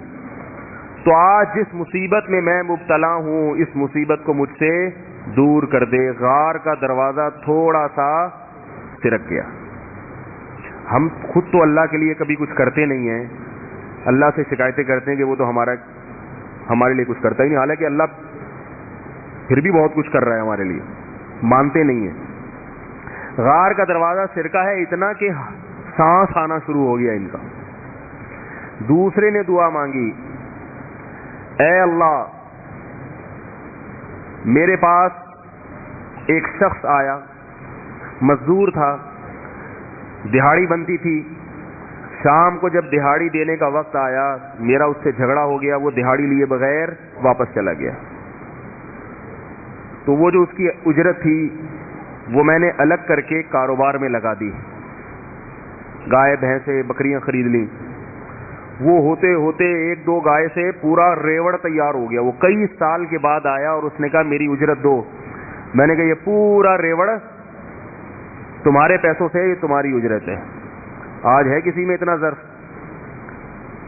تو آج جس مصیبت میں میں مبتلا ہوں اس مصیبت کو مجھ سے دور کر دے. غار کا دروازہ تھوڑا سا سرک گیا. ہم خود تو اللہ کے لیے کبھی کچھ کرتے نہیں ہیں، اللہ سے شکایتیں کرتے ہیں کہ وہ تو ہمارے لیے کچھ کرتا ہی نہیں، حالانکہ اللہ پھر بھی بہت کچھ کر رہا ہے ہمارے لیے، مانتے نہیں ہیں. غار کا دروازہ سرکا ہے اتنا کہ سانس آنا شروع ہو گیا ان کا. دوسرے نے دعا مانگی اے اللہ میرے پاس ایک شخص آیا، مزدور تھا، دہاڑی بنتی تھی، شام کو جب دہاڑی دینے کا وقت آیا میرا اس سے جھگڑا ہو گیا، وہ دہاڑی لیے بغیر واپس چلا گیا. تو وہ جو اس کی اجرت تھی وہ میں نے الگ کر کے کاروبار میں لگا دی، گائے بھینسیں بکریاں خرید لی. وہ ہوتے ہوتے ایک دو گائے سے پورا ریوڑ تیار ہو گیا. وہ کئی سال کے بعد آیا اور اس نے کہا میری اجرت دو. میں نے کہا یہ پورا ریوڑ تمہارے پیسوں سے، یہ تمہاری اجرت ہے. آج ہے کسی میں اتنا ظرف؟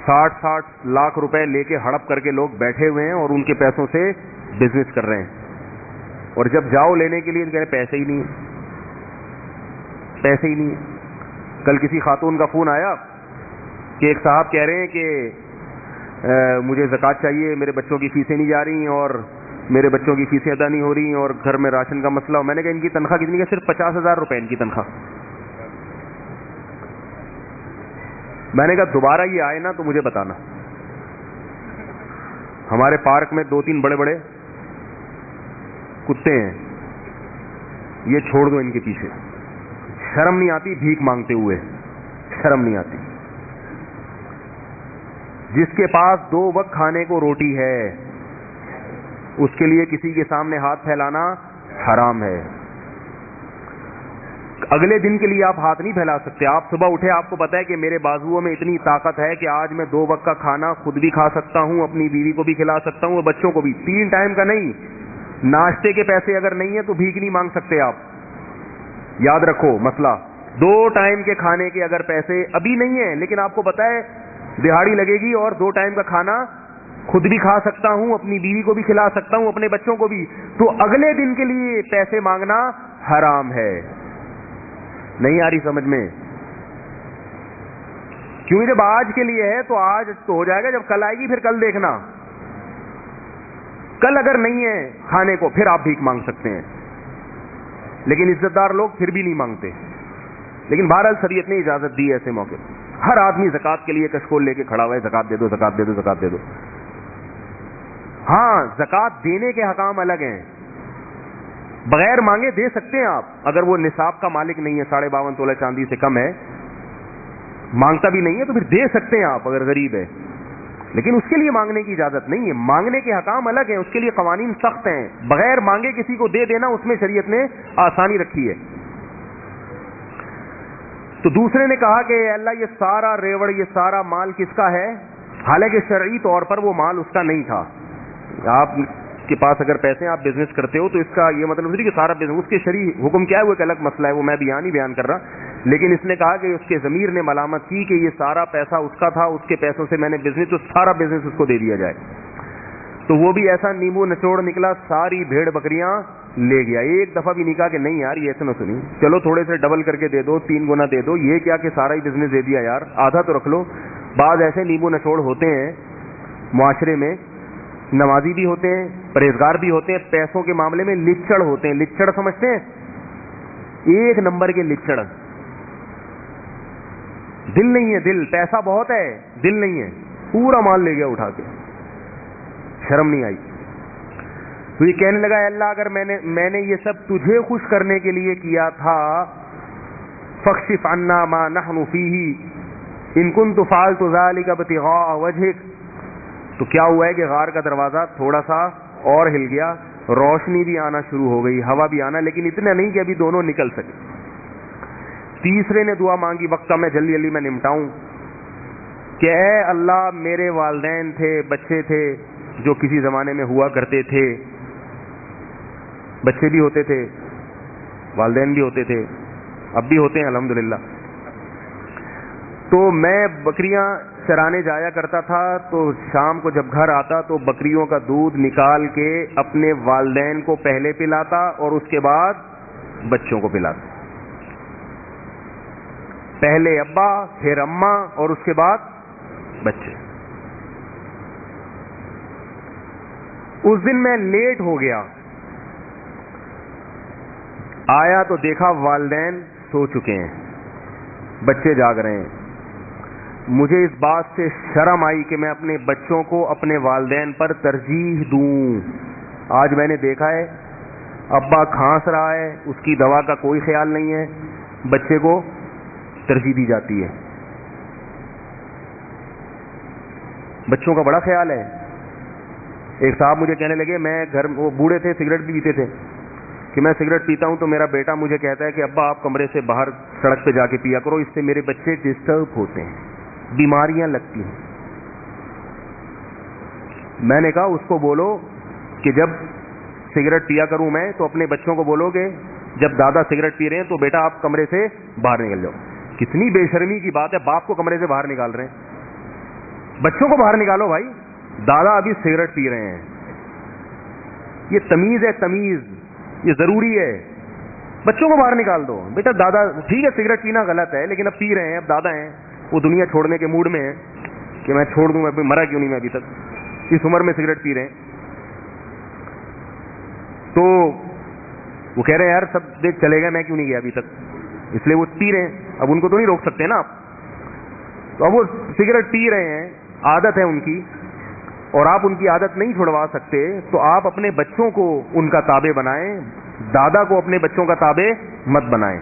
60 لاکھ روپے لے کے ہڑپ کر کے لوگ بیٹھے ہوئے ہیں اور ان کے پیسوں سے بزنس کر رہے ہیں. اور جب جاؤ لینے کے لیے کہہ رہے پیسے ہی نہیں ہیں، پیسے ہی نہیں ہیں. کل کسی خاتون کا فون آیا کہ ایک صاحب کہہ رہے ہیں کہ مجھے زکوٰۃ چاہیے، میرے بچوں کی فیسیں نہیں جا رہی اور میرے بچوں کی فیسیں ادا نہیں ہو رہی اور گھر میں راشن کا مسئلہ. میں نے کہا ان کی تنخواہ کتنی ہے؟ صرف 50,000 روپے ان کی تنخواہ. میں نے کہا دوبارہ یہ آئے نا تو مجھے بتانا. ہمارے پارک میں 2-3 بڑے بڑے کتے ہیں، یہ چھوڑ دو ان کے پیچھے. شرم نہیں آتی بھیک مانگتے ہوئے؟ شرم نہیں آتی؟ جس کے پاس 2 وقت کھانے کو روٹی ہے اس کے لیے کسی کے سامنے ہاتھ پھیلانا حرام ہے. اگلے دن کے لیے آپ ہاتھ نہیں پھیلا سکتے. آپ صبح اٹھے آپ کو پتا ہے کہ میرے بازوؤں میں اتنی طاقت ہے کہ آج میں 2 وقت کا کھانا خود بھی کھا سکتا ہوں، اپنی بیوی کو بھی کھلا سکتا ہوں اور بچوں کو بھی. 3 ٹائم کا نہیں. ناشتے کے پیسے اگر نہیں ہیں تو بھیک نہیں مانگ سکتے آپ. یاد رکھو مسئلہ. 2 ٹائم کے کھانے کے اگر پیسے ابھی نہیں ہیں لیکن آپ کو پتا ہے دہاڑی لگے گی اور 2 ٹائم کا کھانا خود بھی کھا سکتا ہوں، اپنی بیوی کو بھی کھلا سکتا ہوں، اپنے بچوں کو بھی، تو اگلے دن کے لیے پیسے مانگنا حرام ہے. نہیں آ رہی سمجھ میں؟ کیونکہ جب آج کے لیے ہے تو آج تو ہو جائے گا، جب کل آئے گی پھر کل دیکھنا. کل اگر نہیں ہے کھانے کو پھر آپ بھیک مانگ سکتے ہیں، لیکن عزت دار لوگ پھر بھی نہیں مانگتے. لیکن بہرحال شریعت نے اجازت دی ایسے موقع. ہر آدمی زکوٰۃ کے لیے کشکول لے کے کھڑا ہوا ہے، زکوٰۃ دے دو، زکوٰۃ دے دو، زکوٰۃ دے دو. ہاں زکوٰۃ دینے کے حکام الگ ہیں. بغیر مانگے دے سکتے ہیں آپ، اگر وہ نصاب کا مالک نہیں ہے، 52.5 تولہ چاندی سے کم ہے، مانگتا بھی نہیں ہے تو پھر دے سکتے ہیں آپ اگر غریب ہے. لیکن اس کے لیے مانگنے کی اجازت نہیں ہے. مانگنے کے حکام الگ ہیں، اس کے لیے قوانین سخت ہیں. بغیر مانگے کسی کو دے دینا اس میں شریعت نے آسانی رکھی ہے. تو دوسرے نے کہا کہ اللہ یہ سارا ریوڑ، یہ سارا مال کس کا ہے؟ حالانکہ شرعی طور پر وہ مال اس کا نہیں تھا. آپ کے پاس اگر پیسے آپ بزنس کرتے ہو تو اس کا یہ مطلب نہیں کہ سارا بزنس. اس کے شرعی حکم کیا ہے وہ ایک الگ مسئلہ ہے، وہ میں بیان کر رہا. لیکن اس نے کہا کہ اس کے ضمیر نے ملامت کی کہ یہ سارا پیسہ اس کا تھا، اس کے پیسوں سے میں نے بزنس، تو سارا بزنس اس کو دے دیا جائے. تو وہ بھی ایسا نیمبو نچوڑ نکلا، ساری بھیڑ بکریاں لے گیا. ایک دفعہ بھی نہیں کہا کہ نہیں یار یہ ایسے نہ سنی، چلو تھوڑے سے ڈبل کر کے دے دو، 3 گنا دے دو. یہ کیا کہ سارا ہی بزنس دے دیا یار، آدھا تو رکھ لو. بعض ایسے نیمبو نچوڑ ہوتے ہیں معاشرے میں، نمازی بھی ہوتے ہیں، پرہیزگار بھی ہوتے ہیں، پیسوں کے معاملے میں لچڑ ہوتے ہیں. لچڑ سمجھتے ہیں؟ 1 نمبر کے لچڑ. دل نہیں ہے، دل پیسہ بہت ہے، دل نہیں ہے، پورا مال لے گیا اٹھا کے. شرم نہیں آئی. تو یہ کہنے لگا اللہ اگر میں نے یہ سب تجھے خوش کرنے کے لیے کیا تھا، فاکشف عنا ما نحن فیہ، ان کنت فعلت ذلک ابتغاء وجہک. تو کیا ہوا ہے کہ غار کا دروازہ تھوڑا سا اور ہل گیا, روشنی بھی آنا شروع ہو گئی, ہوا بھی آنا, لیکن اتنا نہیں کہ ابھی دونوں نکل سکے. تیسرے نے دعا مانگی, وقت میں جلدی میں نمٹاؤں, کہ اے اللہ میرے والدین تھے, بچے تھے جو کسی زمانے میں ہوا کرتے تھے, بچے بھی ہوتے تھے, والدین بھی ہوتے تھے, اب بھی ہوتے ہیں الحمدللہ. تو میں بکریاں چرانے جایا کرتا تھا, تو شام کو جب گھر آتا تو بکریوں کا دودھ نکال کے اپنے والدین کو پہلے پلاتا اور اس کے بعد بچوں کو پلاتا. پہلے ابا, پھر اماں, اور اس کے بعد بچے. اس دن میں لیٹ ہو گیا, آیا تو دیکھا والدین سو چکے ہیں, بچے جاگ رہے ہیں. مجھے اس بات سے شرم آئی کہ میں اپنے بچوں کو اپنے والدین پر ترجیح دوں. آج میں نے دیکھا ہے ابا کھانس رہا ہے, اس کی دوا کا کوئی خیال نہیں ہے, بچے کو ترجیح دی جاتی ہے. بچوں کا بڑا خیال ہے. ایک صاحب مجھے کہنے لگے, میں گھر, وہ بوڑھے تھے, سگریٹ بھی پیتے تھے, کہ میں سگریٹ پیتا ہوں تو میرا بیٹا مجھے کہتا ہے کہ ابا آپ کمرے سے باہر سڑک پہ جا کے پیا کرو, اس سے میرے بچے ڈسٹرب ہوتے ہیں, بیماریاں لگتی ہیں. میں نے کہا اس کو بولو کہ جب سگریٹ پیا کروں میں تو اپنے بچوں کو بولو گے جب دادا سگریٹ پی رہے ہیں تو بیٹا آپ کمرے سے باہر نکل جاؤ. کتنی بے شرمی کی بات ہے, باپ کو کمرے سے باہر نکال رہے ہیں, بچوں کو باہر نکالو بھائی, دادا ابھی سگریٹ پی رہے ہیں. یہ تمیز ہے, تمیز, یہ ضروری ہے. بچوں کو باہر نکال دو, بیٹا دادا ٹھیک ہے سگریٹ پینا غلط ہے لیکن اب پی رہے ہیں, اب دادا ہیں, وہ دنیا چھوڑنے کے موڈ میں ہیں کہ میں چھوڑ دوں, میں مرا کیوں نہیں میں ابھی تک, اس عمر میں سگریٹ پی رہے ہیں. تو وہ کہہ رہے ہیں یار سب دیکھ چلے گا, میں کیوں نہیں گیا ابھی تک, اس لیے وہ پی رہے ہیں, اب ان کو تو نہیں روک سکتے نا آپ. تو اب وہ سگریٹ پی رہے ہیں, عادت ہے ان کی, اور آپ ان کی عادت نہیں چھڑوا سکتے, تو آپ اپنے بچوں کو ان کا تابع بنائیں, دادا کو اپنے بچوں کا تابع مت بنائیں.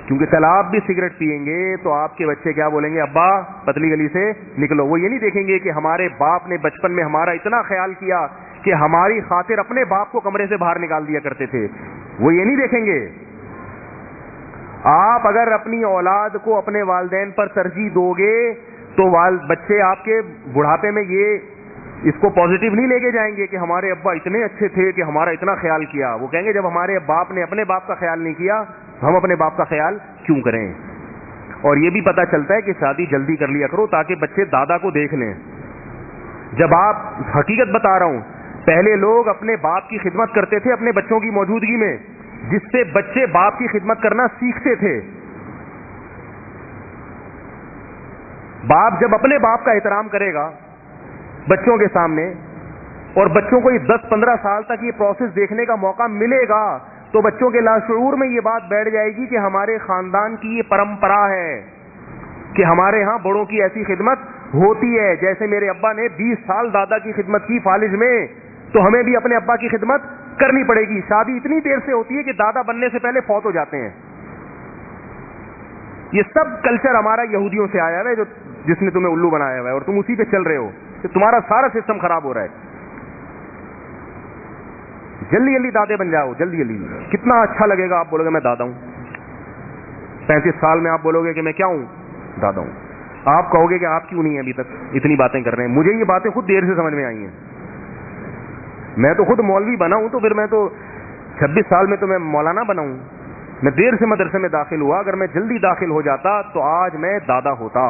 کیونکہ کل آپ بھی سگریٹ پیئیں گے تو آپ کے بچے کیا بولیں گے, ابا پتلی گلی سے نکلو. وہ یہ نہیں دیکھیں گے کہ ہمارے باپ نے بچپن میں ہمارا اتنا خیال کیا کہ ہماری خاطر اپنے باپ کو کمرے سے باہر نکال دیا کرتے تھے, وہ یہ نہیں دیکھیں گے. آپ اگر اپنی اولاد کو اپنے والدین پر ترجیح دو گے تو بچے آپ کے بڑھاپے میں یہ اس کو پازیٹیو نہیں لے کے جائیں گے کہ ہمارے ابا اتنے اچھے تھے کہ ہمارا اتنا خیال کیا. وہ کہیں گے جب ہمارے باپ نے اپنے باپ کا خیال نہیں کیا ہم اپنے باپ کا خیال کیوں کریں. اور یہ بھی پتا چلتا ہے کہ شادی جلدی کر لیا کرو تاکہ بچے دادا کو دیکھ لیں. جب آپ, حقیقت بتا رہا ہوں, پہلے لوگ اپنے باپ کی خدمت کرتے تھے اپنے بچوں کی موجودگی میں, جس سے بچے باپ کی خدمت کرنا سیکھتے تھے. باپ جب اپنے باپ کا احترام کرے گا بچوں کے سامنے, اور بچوں کو یہ 10-15 سال تک یہ پروسیس دیکھنے کا موقع ملے گا, تو بچوں کے لاشعور میں یہ بات بیٹھ جائے گی کہ ہمارے خاندان کی یہ پرمپرا ہے کہ ہمارے ہاں بڑوں کی ایسی خدمت ہوتی ہے. جیسے میرے ابا نے 20 سال دادا کی خدمت کی فالج میں, تو ہمیں بھی اپنے ابا کی خدمت کرنی پڑے گی. شادی اتنی دیر سے ہوتی ہے کہ دادا بننے سے پہلے فوت ہو جاتے ہیں. یہ سب کلچر ہمارا یہودیوں سے آیا ہے, جس نے تمہیں الو بنایا ہوا ہے, اور تم اسی پہ چل رہے ہو. تمہارا سارا سسٹم خراب ہو رہا ہے. جلدی جلدی دادے بن جاؤ, جلدی جلدی. کتنا اچھا لگے گا آپ بولو گے میں دادا ہوں, 35 سال میں آپ بولو گے کہ میں کیا ہوں, دادا ہوں. آپ کہو گے کہ آپ کیوں نہیں ہیں ابھی تک اتنی باتیں کر رہے ہیں. مجھے یہ باتیں خود دیر سے سمجھ میں آئی ہیں. میں تو خود مولوی بنا ہوں, تو پھر میں تو 26 سال میں تو میں مولانا بنا ہوں. میں دیر سے مدرسے میں داخل ہوا, اگر میں جلدی داخل ہو جاتا تو آج میں دادا ہوتا.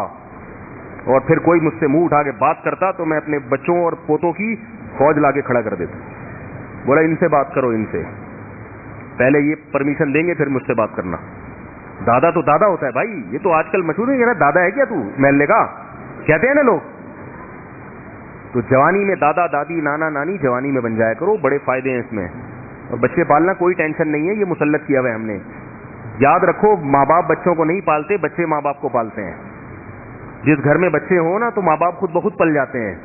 اور پھر کوئی مجھ سے منہ اٹھا کے بات کرتا تو میں اپنے بچوں اور پوتوں کی فوج لا کے کھڑا کر دیتا. بولا ان سے بات کرو, ان سے پہلے یہ پرمیشن دیں گے پھر مجھ سے بات کرنا. دادا تو دادا ہوتا ہے بھائی, یہ تو آج کل مشہور ہے نا, دادا ہے کیا تو محلے کا, کہتے ہیں نا لوگ. تو جوانی میں دادا دادی نانا نانی جوانی میں بن جایا کرو, بڑے فائدے ہیں اس میں. اور بچے پالنا کوئی ٹینشن نہیں ہے, یہ مسلط کیا ہوا ہے ہم نے. یاد رکھو ماں باپ بچوں کو نہیں پالتے, بچے ماں باپ کو پالتے ہیں. جس گھر میں بچے ہوں نا تو ماں باپ خود بخود پل جاتے ہیں.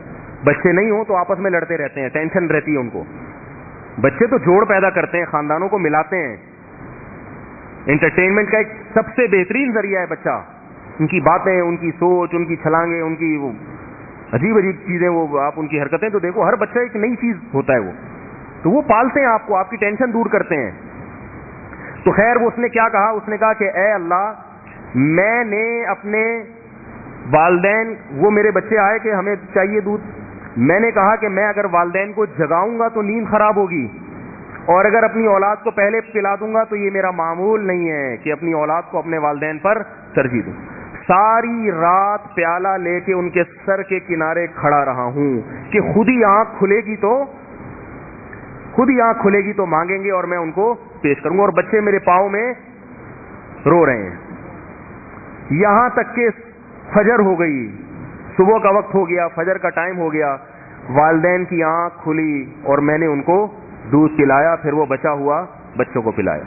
بچے نہیں ہوں تو آپس میں لڑتے رہتے ہیں, ٹینشن رہتی ہے ان کو. بچے تو جوڑ پیدا کرتے ہیں, خاندانوں کو ملاتے ہیں. انٹرٹینمنٹ کا ایک سب سے بہترین ذریعہ ہے بچہ. ان کی باتیں، ان کی سوچ، ان کی چھلانگیں، ان کی وہ عجیب عجیب چیزیں، وہ آپ ان کی حرکتیں تو دیکھو، ہر بچہ ایک نئی چیز ہوتا ہے وہ، تو وہ پالتے ہیں آپ کو، آپ کی ٹینشن دور کرتے ہیں. تو خیر وہ اس نے کیا کہا، اس نے کہا کہ اے اللہ، میں نے اپنے والدین، وہ میرے بچے آئے کہ ہمیں چاہیے دودھ، میں نے کہا کہ میں اگر والدین کو جگاؤں گا تو نیند خراب ہوگی، اور اگر اپنی اولاد کو پہلے پلا دوں گا تو یہ میرا معمول نہیں ہے کہ اپنی اولاد کو اپنے والدین پر ترجیح دوں. ساری رات پیالہ لے کے ان کے سر کے کنارے کھڑا رہا ہوں کہ خود ہی آنکھ کھلے گی تو مانگیں گے اور میں ان کو پیش کروں گا، اور بچے میرے پاؤں میں رو رہے ہیں. یہاں تک کہ فجر ہو گئی، صبح کا وقت ہو گیا، فجر کا ٹائم ہو گیا، والدین کی آنکھ کھلی اور میں نے ان کو دودھ پلایا، پھر وہ بچا ہوا بچوں کو پلایا.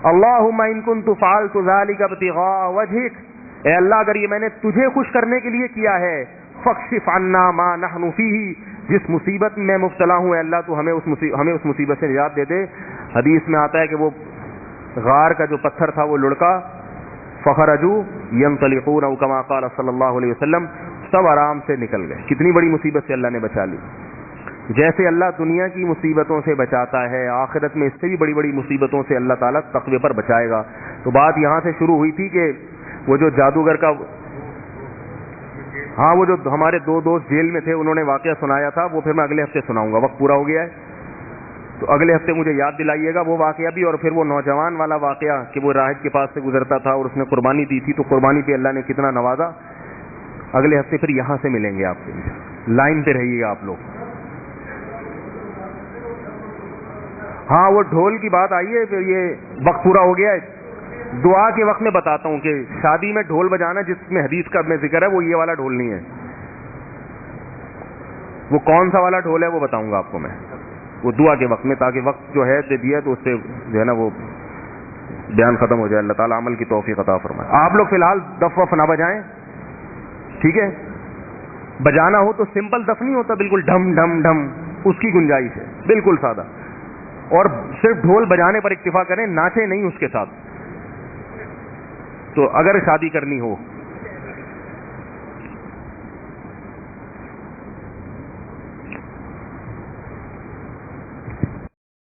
اللہم ان کنت فعلت ذلک ابتغاء وجہک، اے اللہ اگر یہ میں نے تجھے خوش کرنے کے لیے کیا ہے، فاکشف عنا ما نحن فیہ، جس مصیبت میں مبتلا ہوں اے اللہ تو ہمیں اس مصیبت سے نجات دے دے. حدیث میں آتا ہے کہ وہ غار کا جو پتھر تھا وہ لڑکا، فخرجوا ينطلقون او كما قال صلی اللہ علیہ وسلم، سب آرام سے نکل گئے. کتنی بڑی مصیبت سے اللہ نے بچا لی. جیسے اللہ دنیا کی مصیبتوں سے بچاتا ہے، آخرت میں اس سے بھی بڑی بڑی مصیبتوں سے اللہ تعالیٰ تقوی پر بچائے گا. تو بات یہاں سے شروع ہوئی تھی کہ وہ جو جادوگر کا، ہاں وہ جو ہمارے دو دوست جیل میں تھے انہوں نے واقعہ سنایا تھا، وہ پھر میں اگلے ہفتے سناؤں گا، وقت پورا ہو گیا ہے تو اگلے ہفتے مجھے یاد دلائیے گا وہ واقعہ بھی، اور پھر وہ نوجوان والا واقعہ کہ وہ راہب کے پاس سے گزرتا تھا اور اس نے قربانی دی تھی، تو قربانی پہ اللہ نے کتنا نوازا. اگلے ہفتے پھر یہاں سے ملیں گے آپ سے، لائن پہ رہیے گا آپ لوگ. ہاں وہ ڈھول کی بات آئی ہے، پھر یہ وقت پورا ہو گیا ہے. دعا کے وقت میں بتاتا ہوں کہ شادی میں ڈھول بجانا جس میں حدیث کا میں ذکر ہے وہ یہ والا ڈھول نہیں ہے. وہ کون سا والا ڈھول ہے وہ بتاؤں گا آپ کو میں، وہ دعا کے وقت میں، تاکہ وقت جو ہے دے دیا تو اس سے جو ہے نا وہ بیان ختم ہو جائے. اللہ تعالیٰ عمل کی توفیق عطا فرمائے. آپ لوگ فی الحال دف وف نہ بجائیں، ٹھیک ہے؟ بجانا ہو تو سمپل دف نہیں ہوتا، بالکل ڈھم ڈھم ڈھم، اس کی گنجائش ہے، بالکل سادہ. اور صرف ڈھول بجانے پر اکتفا کریں، ناچیں نہیں اس کے ساتھ. تو اگر شادی کرنی ہو